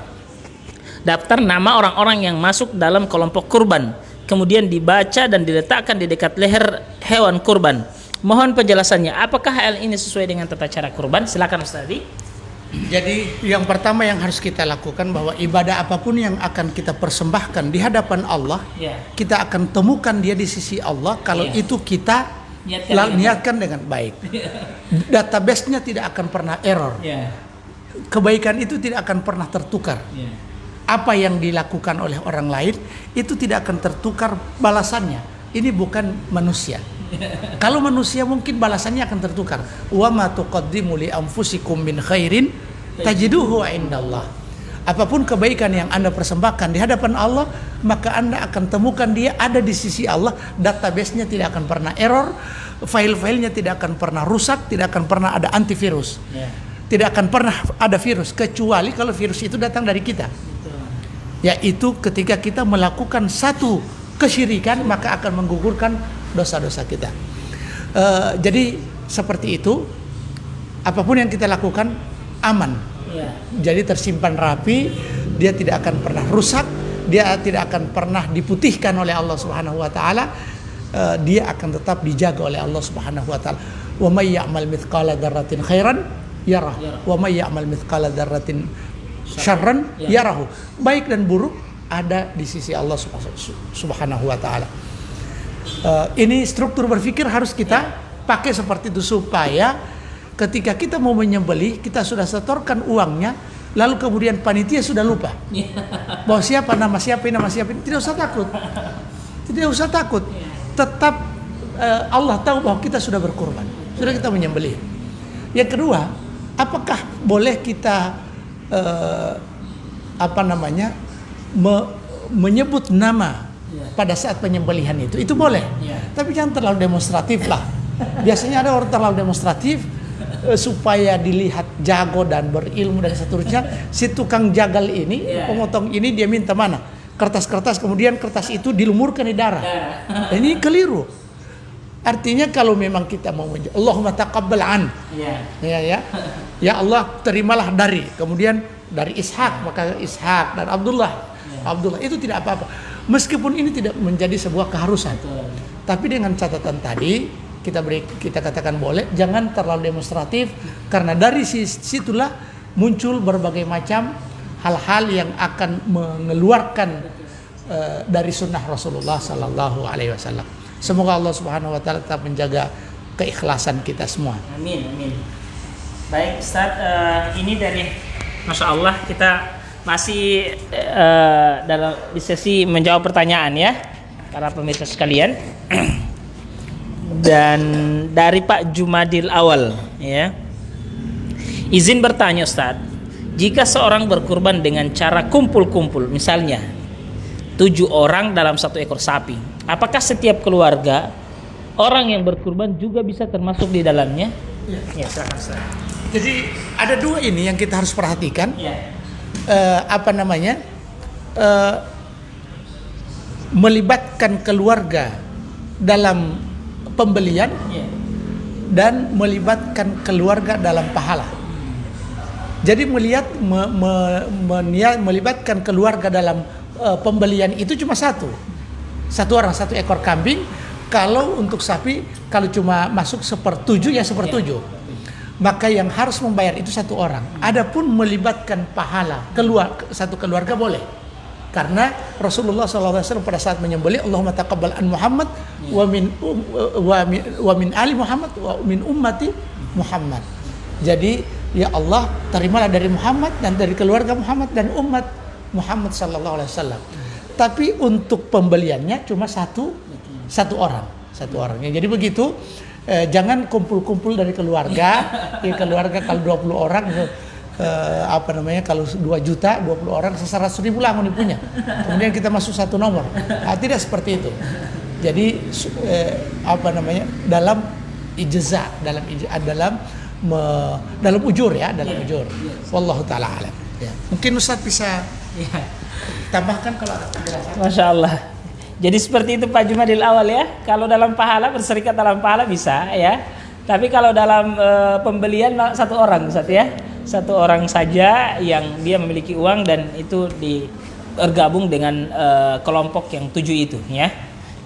Daftar nama orang-orang yang masuk dalam kelompok kurban. Kemudian dibaca dan diletakkan di dekat leher hewan kurban. Mohon penjelasannya, apakah hal ini sesuai dengan tata cara kurban? Silakan Ustaz. Jadi yang pertama yang harus kita lakukan bahwa ibadah apapun yang akan kita persembahkan di hadapan Allah, kita akan temukan dia di sisi Allah kalau itu kita niatkan dengan baik. Database-nya tidak akan pernah error. Kebaikan itu tidak akan pernah tertukar. Apa yang dilakukan oleh orang lain itu tidak akan tertukar balasannya. Ini bukan manusia. Kalau manusia mungkin balasannya akan tertukar. Wa ma tuqaddimu li anfusikum min khairin tajiduhu indallah. Apapun kebaikan yang Anda persembahkan di hadapan Allah, maka Anda akan temukan dia ada di sisi Allah. Database-nya tidak akan pernah error, file-filenya tidak akan pernah rusak, tidak akan pernah ada antivirus. Tidak akan pernah ada virus kecuali kalau virus itu datang dari kita. Yaitu ketika kita melakukan satu kesyirikan, maka akan menggugurkan dosa-dosa kita. Jadi seperti itu, apapun yang kita lakukan aman. Jadi tersimpan rapi, dia tidak akan pernah rusak, dia tidak akan pernah diputihkan oleh Allah Subhanahu Wa Taala. Dia akan tetap dijaga oleh Allah Subhanahu Wa Taala. Wa may ya'mal mithqala dzarratin khairan yarah, wa may ya'mal mithqala dzarratin syarran yarahu. Baik dan buruk ada di sisi Allah Subhanahu Wa Taala. Ini struktur berpikir harus kita pakai seperti itu supaya ketika kita mau menyembelih kita sudah setorkan uangnya, lalu kemudian panitia sudah lupa bahwa siapa nama siapa tidak usah takut, tetap Allah tahu bahwa kita sudah berkorban, sudah kita menyembelih. Yang kedua, apakah boleh kita menyebut nama pada saat penyembelihan itu boleh, tapi jangan terlalu demonstratif lah. Biasanya ada orang terlalu demonstratif supaya dilihat jago dan berilmu dan seterusnya. Si tukang jagal ini, pemotong ini, dia minta mana kertas-kertas, kemudian kertas itu dilumurkan di darah. Ini keliru. Artinya kalau memang kita mau Allahumma taqabbal an, ya Allah terimalah dari, kemudian dari Ishak maka Ishak, dan Abdullah Pak Abdullah, itu tidak apa-apa. Meskipun ini tidak menjadi sebuah keharusan. Tapi dengan catatan tadi kita katakan boleh, jangan terlalu demonstratif karena dari situlah muncul berbagai macam hal-hal yang akan mengeluarkan dari sunnah Rasulullah Sallallahu Alaihi Wasallam. Semoga Allah Subhanahu Wa Taala tetap menjaga keikhlasan kita semua. Amin, amin. Baik Ustaz, ini dari Masya Allah kita masih di sesi menjawab pertanyaan ya para pemirsa sekalian. Dan dari Pak Jumadil Awal ya, izin bertanya Ustaz, jika seorang berkurban dengan cara kumpul-kumpul, misalnya 7 orang dalam 1 ekor sapi, apakah setiap keluarga orang yang berkurban juga bisa termasuk di dalamnya? Ya, silakan Ustaz. Jadi ada 2 ini yang kita harus perhatikan. Ya. Melibatkan keluarga dalam pembelian dan melibatkan keluarga dalam pahala. Jadi melibatkan keluarga dalam pembelian itu cuma satu orang 1 ekor kambing. Kalau untuk sapi, kalau cuma masuk 1/7 ya 1/7. Maka yang harus membayar itu 1 orang. Adapun melibatkan pahala satu keluarga boleh. Karena Rasulullah SAW pada saat menyembelih, Allahumma taqabbal an Muhammad wa min ali Muhammad wa min ummati Muhammad. Jadi ya Allah, terimalah dari Muhammad dan dari keluarga Muhammad dan umat Muhammad sallallahu alaihi wasallam. Tapi untuk pembeliannya cuma satu orang. Jadi begitu. Jangan kumpul-kumpul dari keluarga. Keluarga kalau 20 orang kalau 2 juta 20 orang 100.000 lah mau dipunya. Kemudian kita masuk 1 nomor. Tidak seperti itu. Jadi dalam ijza, dalam ujur ya, ujur. Wallahu taala alam. Ya. Mungkin Ustaz bisa tambahkan kalau ada penjelasan. Masya Allah. Jadi seperti itu Pak Jumadil Awal ya. Kalau dalam pahala, berserikat dalam pahala bisa ya. Tapi kalau dalam pembelian 1 orang Ustaz ya. 1 orang saja yang dia memiliki uang dan itu bergabung dengan kelompok yang 7 itu ya.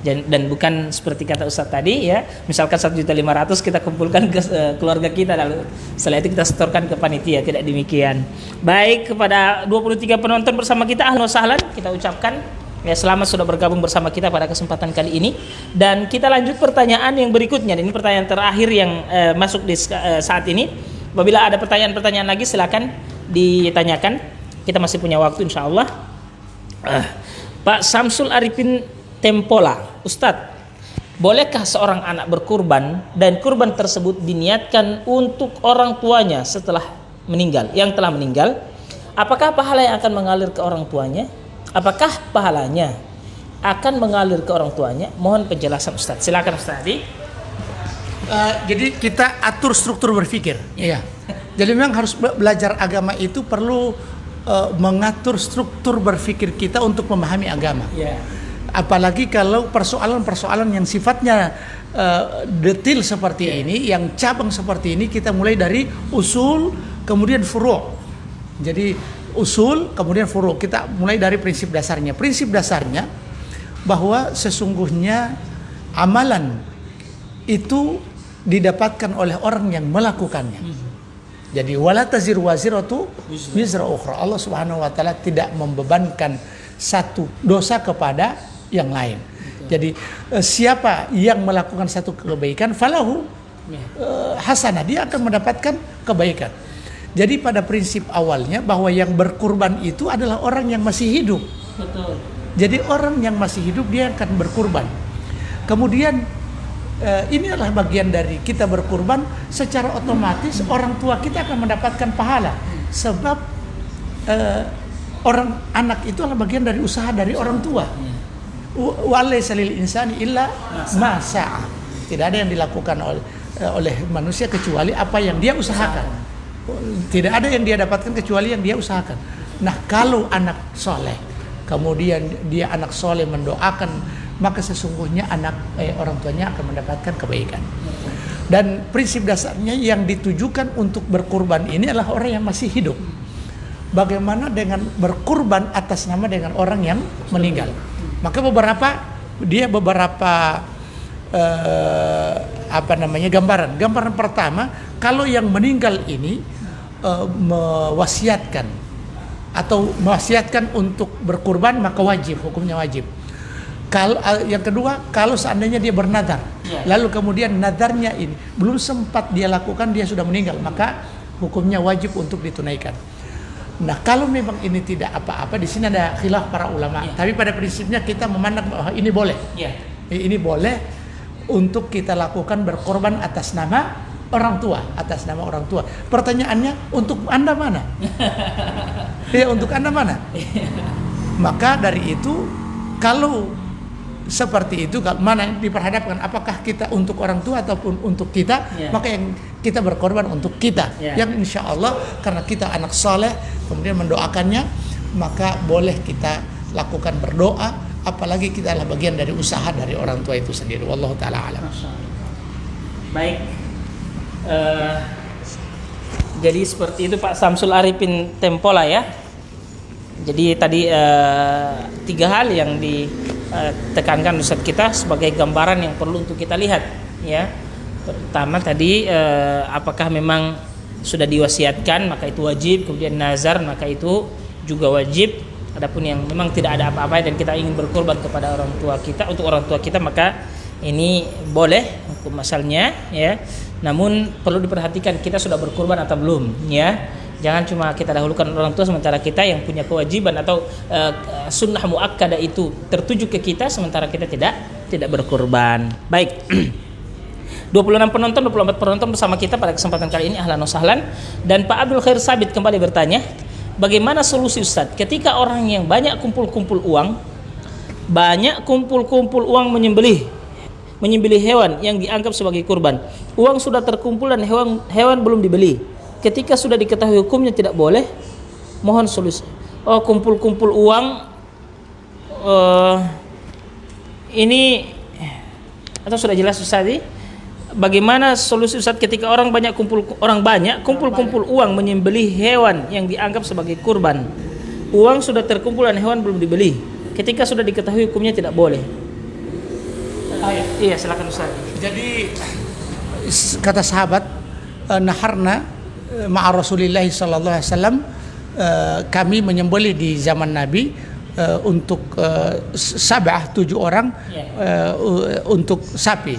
Dan bukan seperti kata Ustaz tadi ya. Misalkan 1.500.000 kita kumpulkan ke keluarga kita, lalu setelah itu kita setorkan ke panitia. Tidak demikian. Baik, kepada 23 penonton bersama kita, ahlan wa sahlan kita ucapkan ya, selamat sudah bergabung bersama kita pada kesempatan kali ini. Dan kita lanjut pertanyaan yang berikutnya. Ini pertanyaan terakhir yang masuk di saat ini. Apabila ada pertanyaan-pertanyaan lagi silakan ditanyakan. Kita masih punya waktu insya Allah. Pak Samsul Arifin Tempola, Ustadz, bolehkah seorang anak berkurban dan kurban tersebut diniatkan untuk orang tuanya setelah meninggal, yang telah meninggal? Apakah pahala yang akan mengalir ke orang tuanya? Apakah pahalanya akan mengalir ke orang tuanya? Mohon penjelasan Ustaz. Silakan Ustaz. Jadi kita atur struktur berpikir. Iya. Jadi memang harus belajar agama itu perlu mengatur struktur berpikir kita untuk memahami agama. Yeah. Apalagi kalau persoalan-persoalan yang sifatnya detail seperti ini, yang cabang seperti ini, kita mulai dari usul kemudian furu'. Jadi usul kemudian furu'. Kita mulai dari prinsip dasarnya. Prinsip dasarnya bahwa sesungguhnya amalan itu didapatkan oleh orang yang melakukannya. Jadi wala taziru waziratu wizra ukhra. Allah Subhanahu wa taala tidak membebankan satu dosa kepada yang lain. Jadi siapa yang melakukan satu kebaikan falahu hasanah, dia akan mendapatkan kebaikan. Jadi pada prinsip awalnya bahwa yang berkurban itu adalah orang yang masih hidup. Betul. Jadi orang yang masih hidup dia akan berkurban. Kemudian ini adalah bagian dari kita berkurban, secara otomatis orang tua kita akan mendapatkan pahala. Sebab orang anak itu adalah bagian dari usaha dari orang tua. Walaysa lil insani illa ma sa'a. Tidak ada yang dilakukan oleh manusia kecuali apa yang dia usahakan. Tidak ada yang dia dapatkan kecuali yang dia usahakan. Nah, kalau anak soleh, kemudian dia anak soleh mendoakan, maka sesungguhnya orang tuanya akan mendapatkan kebaikan. Dan prinsip dasarnya yang ditujukan untuk berkurban ini adalah orang yang masih hidup. bagaimana dengan berkurban atas nama dengan orang yang meninggal. Maka beberapa gambaran pertama, kalau yang meninggal ini mewasiatkan untuk berkurban, maka wajib, hukumnya wajib. Kalau yang kedua, kalau seandainya dia bernadar, lalu kemudian nadarnya ini belum sempat dia lakukan, dia sudah meninggal, maka hukumnya wajib untuk ditunaikan. Nah, kalau memang ini tidak apa-apa, di sini ada khilaf para ulama. Tapi pada prinsipnya kita memandang bahwa ini boleh. Ini boleh untuk kita lakukan berkorban atas nama orang tua, Pertanyaannya, untuk Anda mana? Untuk Anda mana? Maka dari itu, kalau seperti itu, mana yang diperhadapkan, apakah kita untuk orang tua ataupun untuk kita, maka yang kita berkorban untuk kita, yang insya Allah karena kita anak saleh kemudian mendoakannya, maka boleh kita lakukan berdoa, apalagi kita adalah bagian dari usaha dari orang tua itu sendiri. Wallahu taala alam. Baik, jadi seperti itu Pak Samsul Arifin Tempola ya. Jadi tadi 3 hal yang ditekankan Ustadz kita sebagai gambaran yang perlu untuk kita lihat ya. Pertama tadi apakah memang sudah diwasiatkan maka itu wajib, kemudian nazar maka itu juga wajib. Adapun yang memang tidak ada apa-apa dan kita ingin berkorban kepada orang tua kita, untuk orang tua kita, maka ini boleh hukum asalnya ya. Namun perlu diperhatikan kita sudah berkorban atau belum ya. Jangan cuma kita dahulukan orang tua sementara kita yang punya kewajiban atau sunnah muakkadah itu tertuju ke kita sementara kita tidak berkorban. Baik. 26 penonton, 24 penonton bersama kita pada kesempatan kali ini, ahlan wa sahlan. Dan Pak Abdul Khair Sabit kembali bertanya, bagaimana solusi Ustadz ketika orang yang banyak kumpul-kumpul uang menyembelih hewan yang dianggap sebagai kurban. Uang sudah terkumpul dan hewan belum dibeli. Ketika sudah diketahui hukumnya tidak boleh, mohon solusi. Kumpul-kumpul uang ini atau sudah jelas Ustaz tadi? Bagaimana solusi Ustaz ketika orang banyak kumpul-kumpul uang menyembelih hewan yang dianggap sebagai kurban. Uang sudah terkumpul dan hewan belum dibeli. Ketika sudah diketahui hukumnya tidak boleh. Iya, silakan Ustaz. Jadi kata sahabat, naharna ma'a Rasulillah sallallahu alaihi wasallam, kami menyembelih di zaman Nabi untuk 7 orang untuk sapi.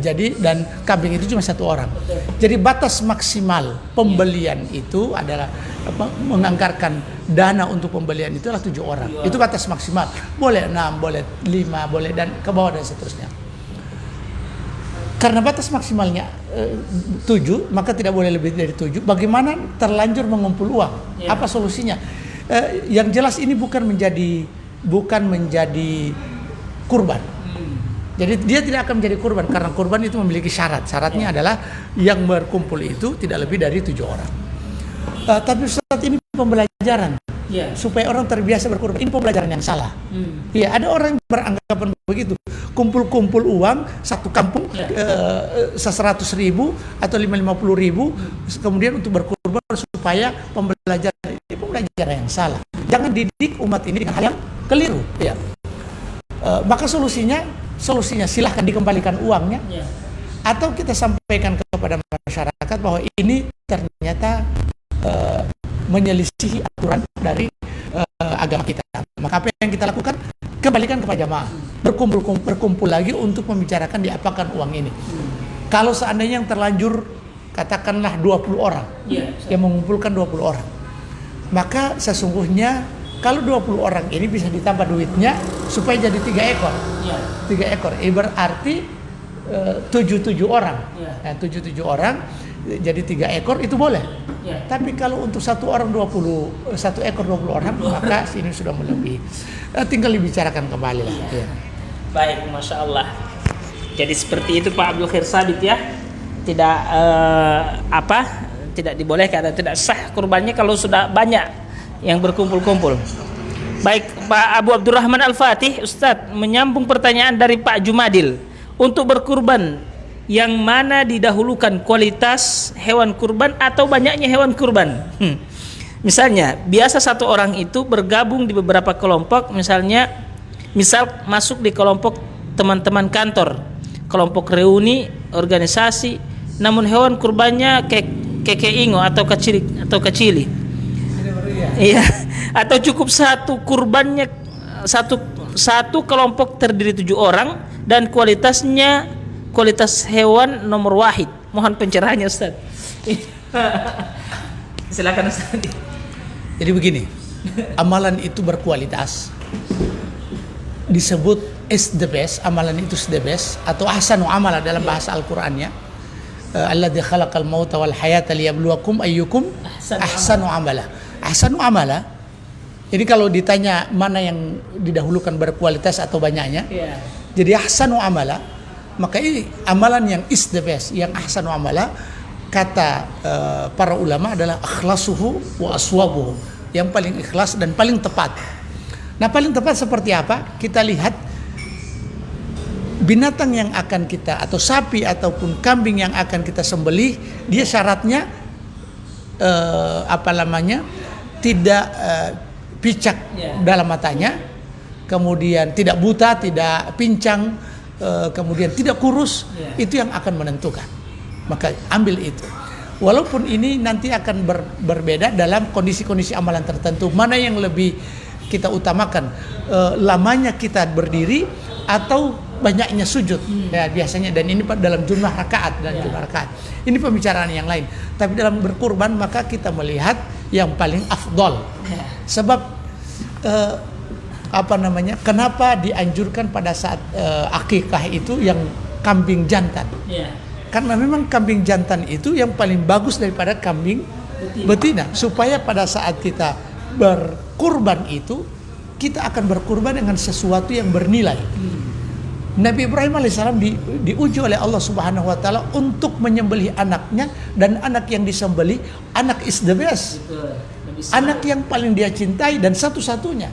Jadi dan kambing itu cuma 1 orang. Jadi batas maksimal pembelian itu adalah menganggarkan dana untuk pembelian itu adalah 7 orang. Itu batas maksimal. Boleh 6, boleh 5, boleh dan ke bawah dan seterusnya. Karena batas maksimalnya 7, maka tidak boleh lebih dari 7. Bagaimana terlanjur mengumpul uang? Apa solusinya? Yang jelas ini bukan menjadi kurban. Jadi dia tidak akan menjadi kurban karena kurban itu memiliki syarat. Syaratnya adalah yang berkumpul itu tidak lebih dari 7 orang. Tapi saat ini pembelajaran supaya orang terbiasa berkurban. Ini pembelajaran yang salah. Iya, ada orang yang beranggapan begitu. Kumpul-kumpul uang satu kampung 100.000 atau 50.000 kemudian untuk berkurban supaya pembelajaran ini pembelajaran yang salah. Jangan didik umat ini dengan hal yang keliru. Ya. Maka solusinya silahkan dikembalikan uangnya atau kita sampaikan kepada masyarakat bahwa ini ternyata menyelisihi aturan dari agama kita. Maka apa yang kita lakukan? Kembalikan kepada jamaah, berkumpul lagi untuk membicarakan diapakan uang ini. Kalau seandainya yang terlanjur katakanlah 20 orang yang mengumpulkan 20 orang, maka sesungguhnya kalau 20 orang ini bisa ditambah duitnya supaya jadi 3 ekor. 3 ekor, berarti 7 orang. Nah, 7 orang jadi 3 ekor itu boleh. Tapi kalau untuk 1 orang 1 ekor 20 orang, maka ini sudah melebihi. Tinggal dibicarakan kembali lah. Baik, Masya Allah. Jadi seperti itu Pak Abdul Khair Sabit ya. Tidak tidak dibolehkan atau tidak sah kurbannya kalau sudah banyak yang berkumpul-kumpul. Baik, Pak Abu Abdurrahman Al-Fatih, Ustadz, menyambung pertanyaan dari Pak Jumadil. Untuk berkurban, yang mana didahulukan, kualitas hewan kurban atau banyaknya hewan kurban? Misalnya, biasa satu orang itu bergabung di beberapa kelompok, misal masuk di kelompok teman-teman kantor, kelompok reuni, organisasi, namun hewan kurbannya kekeingo atau kecili. Iya, atau cukup satu kurbannya satu kelompok terdiri 7 orang dan kualitas hewan nomor wahid. Mohon pencerahannya Ustaz. Silakan Ustaz. Jadi begini, amalan itu berkualitas, disebut is the best, amalan itu is the best, atau ahsanu amala dalam bahasa Al-Qur'annya. Alladzi khalaqal mauta wal hayata liyabluwakum ayyukum ahsanu amala. Ahsanu amala. Jadi kalau ditanya mana yang didahulukan berkualitas atau banyaknya, jadi ahsanu amala, maka ini amalan yang is the best, yang ahsanu amala, kata para ulama adalah akhlasuhu wa aswabuhu, yang paling ikhlas dan paling tepat. Nah, paling tepat seperti apa? Kita lihat binatang yang akan kita, atau sapi ataupun kambing yang akan kita sembelih, dia syaratnya tidak picak dalam matanya, kemudian tidak buta, tidak pincang, kemudian tidak kurus. Itu yang akan menentukan. Maka ambil itu. Walaupun ini nanti akan berbeda dalam kondisi-kondisi amalan tertentu. Mana yang lebih kita utamakan, lamanya kita berdiri atau banyaknya sujud, ya biasanya. Dan ini dalam jumlah rakaat ini pembicaraan yang lain. Tapi dalam berkurban maka kita melihat yang paling afdol. Sebab kenapa dianjurkan pada saat akikah itu yang kambing jantan? Karena memang kambing jantan itu yang paling bagus daripada kambing betina. Supaya pada saat kita berkurban itu, kita akan berkurban dengan sesuatu yang bernilai. Nabi Ibrahim alaihissalam diuji oleh Allah Subhanahu wa taala untuk menyembelih anaknya, dan anak yang disembelih anak is the best. Anak yang paling dia cintai dan satu-satunya.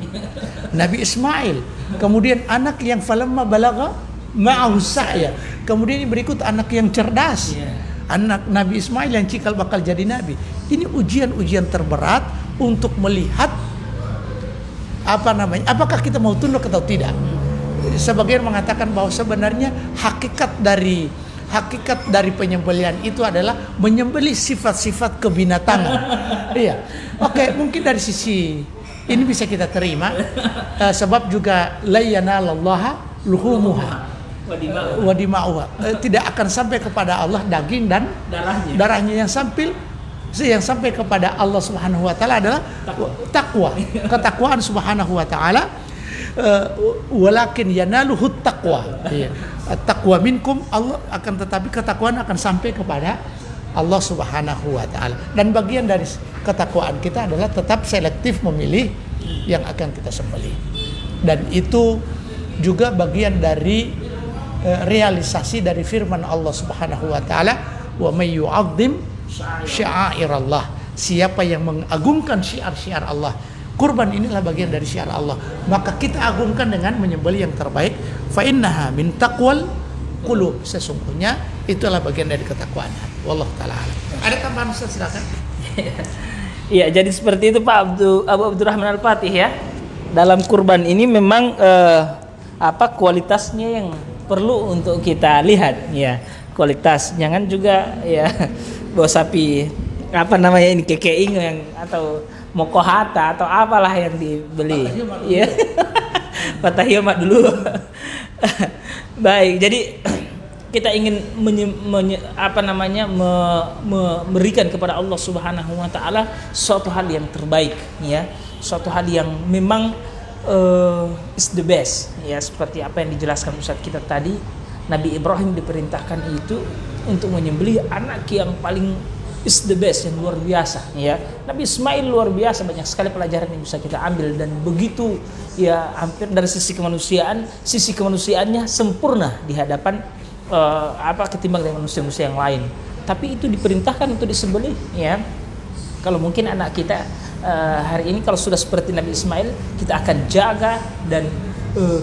Nabi Ismail. Kemudian anak yang falamma balagha ma'ahu sa'ya. Kemudian berikut anak yang cerdas. Anak Nabi Ismail yang cikal bakal jadi nabi. Ini ujian-ujian terberat untuk melihat apakah kita mau tunduk atau tidak. Sebagian mengatakan bahwa sebenarnya hakikat dari penyembelihan itu adalah menyembelih sifat-sifat kebinatangan. Iya. Oke, mungkin dari sisi ini bisa kita terima, sebab juga la yanalallaha luhumuha wa dima'uha. Tidak akan sampai kepada Allah daging dan darahnya. Yang sampai kepada Allah Subhanahu wa taala adalah takwa. Ketakwaan Subhanahu wa taala. Walakin yanaluhu taqwa. Taqwa minkum, Allah akan, tetapi ketakwaan akan sampai kepada Allah Subhanahu wa taala. Dan bagian dari ketakwaan kita adalah tetap selektif memilih yang akan kita sembelih. Dan itu juga bagian dari realisasi dari firman Allah Subhanahu wa taala, wa may yu'azzim sya'airallah. Siapa yang mengagungkan syiar-syiar Allah, kurban inilah bagian dari syiar Allah, maka kita agungkan dengan menyembelih yang terbaik. Fa innaha min taqwal qulub, sesungguhnya itulah bagian dari ketakwaan. Wallahu taala alam. Ada tambahan Ustaz, silakan. Iya, jadi seperti itu Pak Abu Abdurrahman Al-Fatih ya. Dalam kurban ini memang kualitasnya yang perlu untuk kita lihat ya. Kualitas, jangan juga ya bawa sapi ini kekeing yang atau mokohata atau apalah yang dibeli. Ya. Patahiyama dulu. Baik, jadi kita ingin memberikan kepada Allah Subhanahu wa taala suatu hal yang terbaik ya, suatu hal yang memang is the best ya, seperti apa yang dijelaskan Ustaz kita tadi. Nabi Ibrahim diperintahkan itu untuk menyembelih anak yang paling is the best, yang luar biasa ya. Nabi Ismail luar biasa, banyak sekali pelajaran yang bisa kita ambil, dan begitu ya, hampir dari sisi kemanusiaannya sempurna di hadapan ketimbang dengan manusia-manusia yang lain. Tapi itu diperintahkan untuk disembelih ya. Kalau mungkin anak kita hari ini kalau sudah seperti Nabi Ismail, kita akan jaga dan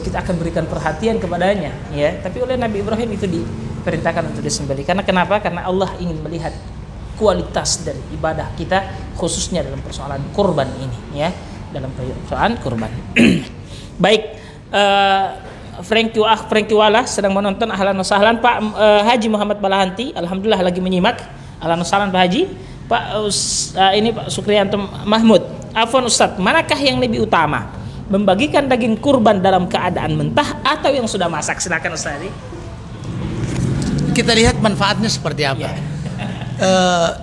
kita akan berikan perhatian kepadanya ya. Tapi oleh Nabi Ibrahim itu diperintahkan untuk disembelih. Karena kenapa? Karena Allah ingin melihat kualitas dari ibadah kita, khususnya dalam persoalan kurban ini ya, dalam persoalan kurban. Baik, Franky Wala sedang menonton. Ahlan wa sahlan Pak Haji Muhammad Balahanti, alhamdulillah lagi menyimak. Ahlan wa sahlan Pak Haji. Pak ini Pak Sukriyanto Mahmud. Afwan Ustaz, manakah yang lebih utama? Membagikan daging kurban dalam keadaan mentah atau yang sudah masak? Silakan Ustaz. Kita lihat manfaatnya seperti apa.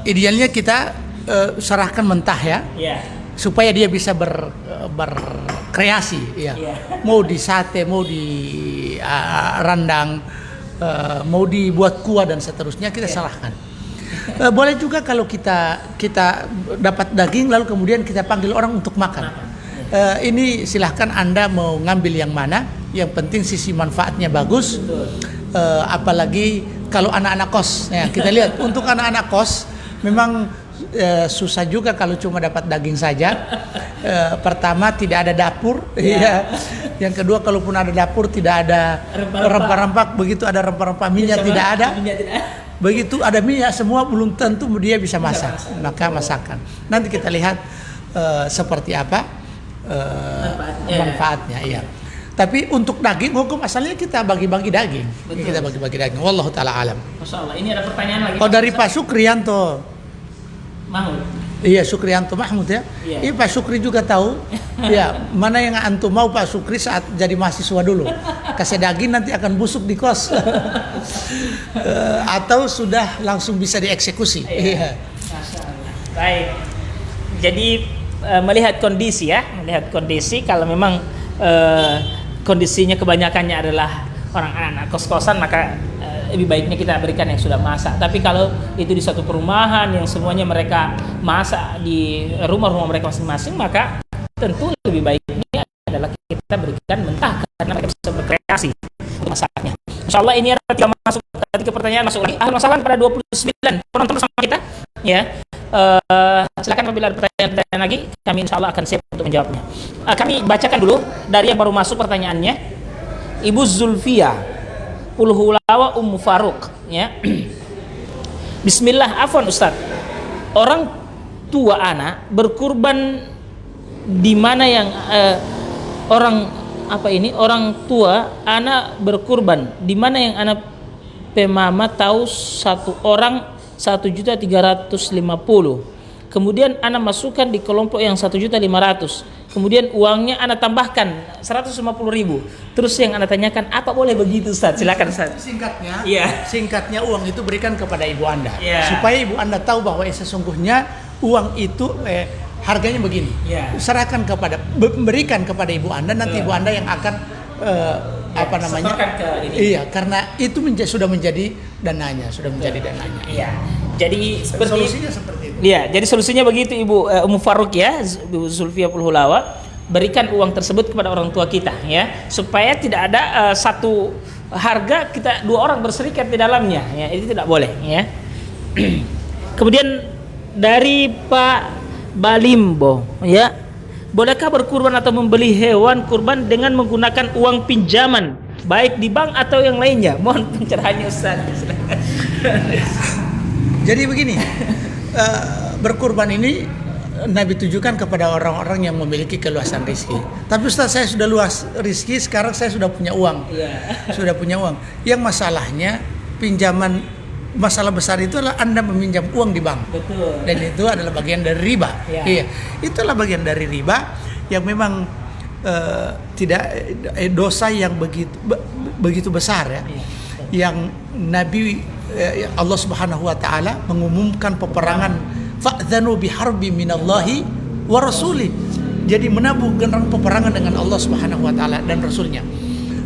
Idealnya kita serahkan mentah ya. Supaya dia bisa berkreasi ya. Mau di sate, mau di randang, mau dibuat kuah dan seterusnya, kita serahkan. Boleh juga kalau kita dapat daging lalu kemudian kita panggil orang untuk makan. Ini silahkan Anda mau ngambil yang mana, yang penting sisi manfaatnya bagus. Apalagi kalau anak-anak kos ya, kita lihat untuk anak-anak kos memang susah juga kalau cuma dapat daging saja. Pertama tidak ada dapur, ya. Yang kedua kalaupun ada dapur tidak ada rempah-rempah. Begitu ada rempah-rempah, minyak tidak ada. Begitu ada minyak semua belum tentu dia bisa masak. Maka masakan. Nanti kita lihat seperti apa manfaatnya. Iya. Tapi untuk daging hukum asalnya kita bagi-bagi daging. Betul. Kita bagi-bagi daging. Wallahu taala alam. Masya Allah. Ini ada pertanyaan lagi. Oh, dari Pak Sukriyanto Mahmud. Iya, Sukriyanto Mahmud ya. Iya, Pak Sukri juga tahu. Ya, mana yang antum mau Pak Sukri saat jadi mahasiswa dulu. Kasih daging nanti akan busuk di kos. Atau sudah langsung bisa dieksekusi. Iya. Masya Allah. Baik. Jadi melihat kondisi ya, melihat kondisi kalau memang kondisinya kebanyakannya adalah orang anak kos-kosan, maka lebih baiknya kita berikan yang sudah masak. Tapi kalau itu di satu perumahan yang semuanya mereka masak di rumah-rumah mereka masing-masing, maka tentu lebih baiknya adalah kita berikan mentah karena mereka bisa berkreasi untuk masaknya. Insyaallah ini ada masuk ketika pertanyaan masuk lagi. Ahlan salam pada 29 penonton bersama kita ya. Silakan apabila ada pertanyaan lagi, kami insyaallah akan siap untuk menjawabnya. Kami bacakan dulu dari yang baru masuk pertanyaannya. Ibu Zulfia Pulhulawa Ummu Faruk ya. Bismillah, afwan Ustaz. Orang tua anak berkurban di mana yang orang tua anak berkurban di mana yang anak pemama tahu satu orang 1.350.000. Kemudian anak masukkan di kelompok yang 1.500.000. Kemudian uangnya anak tambahkan 150.000. Terus yang anak tanyakan, apa boleh begitu Ustaz? Silakan Ustaz. Singkatnya uang itu berikan kepada ibu Anda. Supaya ibu Anda tahu bahwa sesungguhnya uang itu harganya begini. Serahkan berikan kepada ibu Anda, nanti ibu Anda yang akan Iya, karena itu sudah menjadi dananya, Iya. Jadi solusinya seperti itu. Iya, jadi solusinya begitu Ibu Ummu Faruk ya, Ibu Zulfia Pulhulawa, berikan uang tersebut kepada orang tua kita ya, supaya tidak ada satu harga kita dua orang berserikat di dalamnya ya, itu tidak boleh ya. Kemudian dari Pak Balimbo ya, bolehkah berkurban atau membeli hewan kurban dengan menggunakan uang pinjaman baik di bank atau yang lainnya? Mohon pencerahannya Ustaz. Jadi begini, berkurban ini Nabi tujukan kepada orang-orang yang memiliki keluasan rezeki. Tapi Ustaz, saya sudah luas rezeki, sekarang saya sudah punya uang. Sudah punya uang. Yang masalahnya pinjaman, masalah besar itu adalah Anda meminjam uang di bank. Betul. Dan itu adalah bagian dari riba. Iya. Itulah bagian dari riba yang memang tidak dosa yang begitu besar ya. Yang Nabi Allah Subhanahu wa taala mengumumkan peperangan fa'dzanu biharbi minallahi wa rasuli. Jadi menabuh genderang peperangan dengan Allah Subhanahu wa taala dan rasulnya.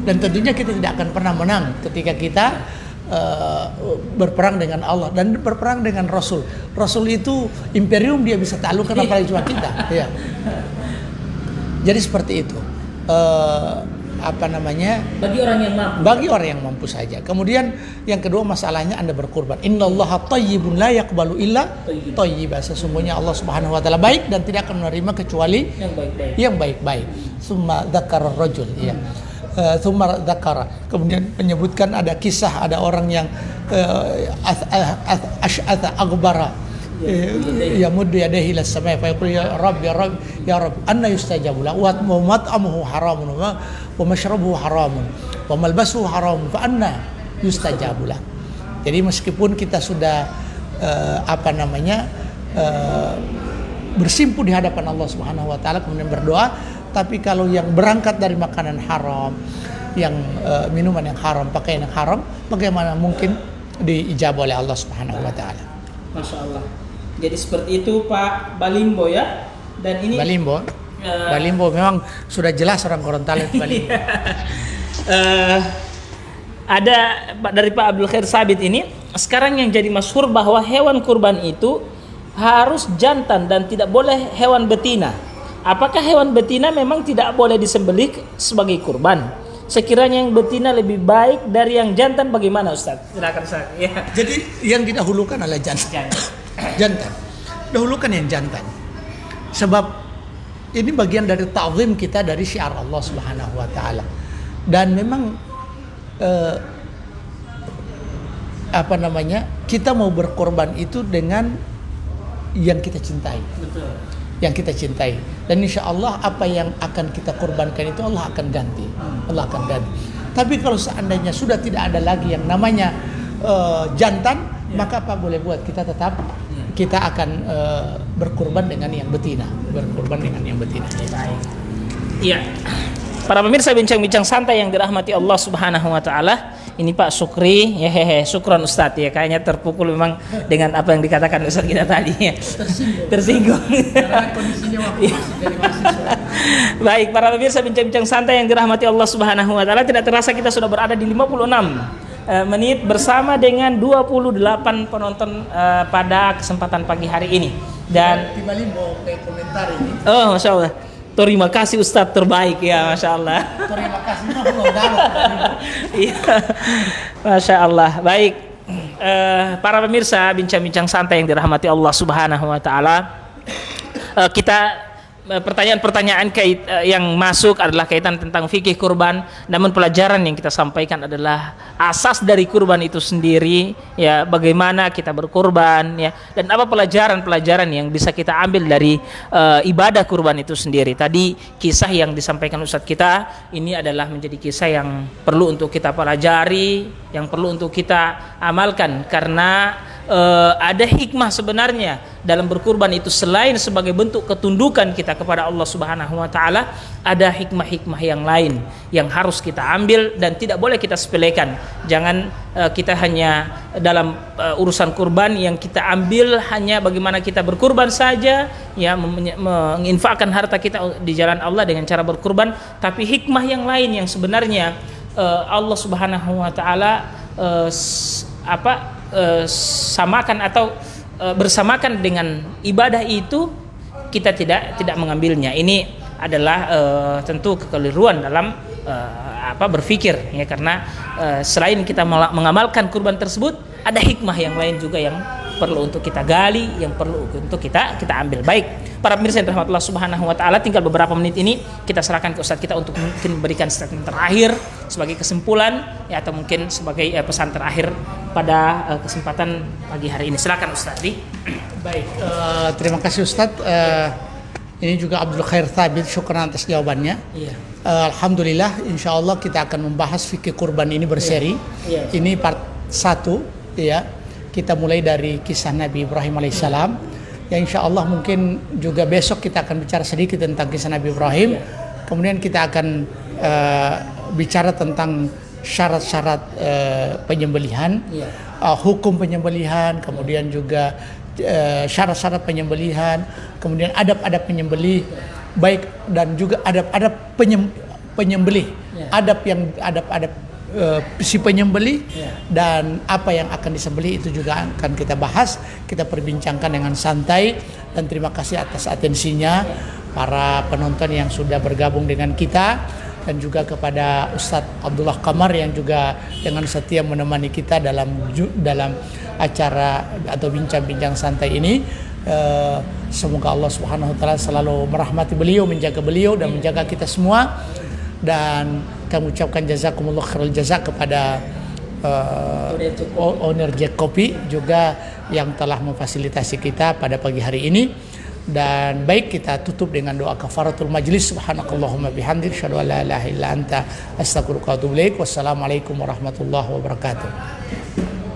Dan tentunya kita tidak akan pernah menang ketika kita berperang dengan Allah dan berperang dengan Rasul. Rasul itu imperium, dia bisa taklukkan apalagi cuma kita. Ya. Jadi seperti itu. Bagi orang yang mampu saja. Kemudian yang kedua masalahnya Anda berkurban. Innallaha thayyibun la yaqbalu illa thayyiba. Sesungguhnya Allah Subhanahu wa taala baik dan tidak akan menerima kecuali yang baik-baik. Summa dzakara rajul ya. Tsumma dzakara. Kemudian menyebutkan ada kisah ada orang yang asy'atha aghbara yamuddu yadayhi ila samai fa yaqulu ya Rabb ya Rabb ya Rabb anna yustajabu lahu wa mat'amuhu haramun wa mashrabuhu haramun wa malbasuhu haramun fa anna yustajabu lahu. Jadi meskipun kita sudah bersimpu di hadapan Allah Subhanahu wa taala kemudian berdoa, tapi kalau yang berangkat dari makanan haram, yang minuman yang haram, pakaian yang haram, bagaimana mungkin diijabah oleh Allah Subhanahu wa taala. Masya Allah. Jadi seperti itu Pak Balimbo ya. Dan ini Balimbo memang sudah jelas orang Gorontalo itu Balimbo. Ada dari Pak Abdul Khair Sabit ini, sekarang yang jadi masyhur bahwa hewan kurban itu harus jantan dan tidak boleh hewan betina. Apakah hewan betina memang tidak boleh disembelih sebagai kurban? Sekiranya yang betina lebih baik dari yang jantan, bagaimana Ustaz? Silakan Ustaz. Ya. Jadi yang didahulukan adalah jantan. Jantan. Dahulukan yang jantan. Sebab ini bagian dari ta'zim kita dari syiar Allah Subhanahu wa taala. Dan memang kita mau berkorban itu dengan yang kita cintai. Betul. Yang kita cintai, dan insya Allah apa yang akan kita korbankan itu Allah akan ganti. Allah akan ganti. Tapi kalau seandainya sudah tidak ada lagi yang namanya jantan, maka apa boleh buat, kita tetap kita akan berkorban dengan yang betina, Iya. Para pemirsa bincang-bincang santai yang dirahmati Allah Subhanahu wa taala, ini Pak Sukri, syukron Ustadz ya, kayaknya terpukul memang dengan apa yang dikatakan Ustadz kita tadi ya. Tersinggung. Karena kondisinya waktu dari mahasiswa. Baik, para pemirsa bincang-bincang santai yang dirahmati Allah Subhanahu wa taala, tidak terasa kita sudah berada di 56 menit bersama dengan 28 penonton pada kesempatan pagi hari ini. Dan di Bali mau komentar ini. Oh, Masya Allah. Terima kasih Ustadz terbaik ya, Masya Allah. Terima kasih Iya, Masya Allah. Baik, para pemirsa bincang-bincang santai yang dirahmati Allah Subhanahu wa taala, kita pertanyaan-pertanyaan yang masuk adalah kaitan tentang fikih kurban, namun pelajaran yang kita sampaikan adalah asas dari kurban itu sendiri ya, bagaimana kita berkurban ya, dan apa pelajaran-pelajaran yang bisa kita ambil dari ibadah kurban itu sendiri. Tadi kisah yang disampaikan Ustadz kita ini adalah menjadi kisah yang perlu untuk kita pelajari, yang perlu untuk kita amalkan, karena ada hikmah sebenarnya dalam berkurban itu. Selain sebagai bentuk ketundukan kita kepada Allah Subhanahu wa taala, ada hikmah-hikmah yang lain yang harus kita ambil dan tidak boleh kita sepelekan. Jangan kita hanya dalam urusan kurban yang kita ambil hanya bagaimana kita berkurban saja ya, menginfakkan harta kita di jalan Allah dengan cara berkurban, tapi hikmah yang lain yang sebenarnya Allah Subhanahu wa taala samakan atau bersamakan dengan ibadah itu, kita tidak mengambilnya. Ini adalah tentu kekeliruan dalam berpikir ya, karena selain kita mengamalkan kurban tersebut, ada hikmah yang lain juga yang perlu untuk kita gali, yang perlu untuk kita ambil. Baik, para pemirsa yang dirahmati Allah Subhanahu wa taala, tinggal beberapa menit ini kita serahkan ke Ustadz kita untuk mungkin memberikan statement terakhir sebagai kesimpulan ya, atau mungkin sebagai pesan terakhir pada kesempatan pagi hari ini. Silakan Ustadz. Baik, terima kasih Ustadz. Ini juga Abdul Khair Thabit, syukur atas jawabannya. Iya. Alhamdulillah, insya Allah kita akan membahas fikih kurban ini berseri. Iya. Ini part 1 ya. Kita mulai dari kisah Nabi Ibrahim alaihissalam. Ya, insya Allah mungkin juga besok kita akan bicara sedikit tentang kisah Nabi Ibrahim. Kemudian kita akan bicara tentang syarat-syarat penyembelihan, hukum penyembelihan, kemudian juga syarat-syarat penyembelihan, kemudian adab-adab penyembelih, baik, dan juga adab-adab penyembelih, adab si penyembelih dan apa yang akan disembelih itu juga akan kita bahas, kita perbincangkan dengan santai. Dan terima kasih atas atensinya para penonton yang sudah bergabung dengan kita, dan juga kepada Ustadz Abdullah Kamar yang juga dengan setia menemani kita dalam acara atau bincang-bincang santai ini. Semoga Allah Subhanahu wa taala selalu merahmati beliau, menjaga beliau dan menjaga kita semua. Dan kami ucapkan jazakumullah khairul jazak kepada owner Jack Kopi juga yang telah memfasilitasi kita pada pagi hari ini. Dan baik, kita tutup dengan doa kafaratul majlis. Subhanakallahumma bihamdik, asyhadu an la ilaha illa anta, astaghfiruka wa atubu ilaik. Wassalamualaikum warahmatullahi wabarakatuh.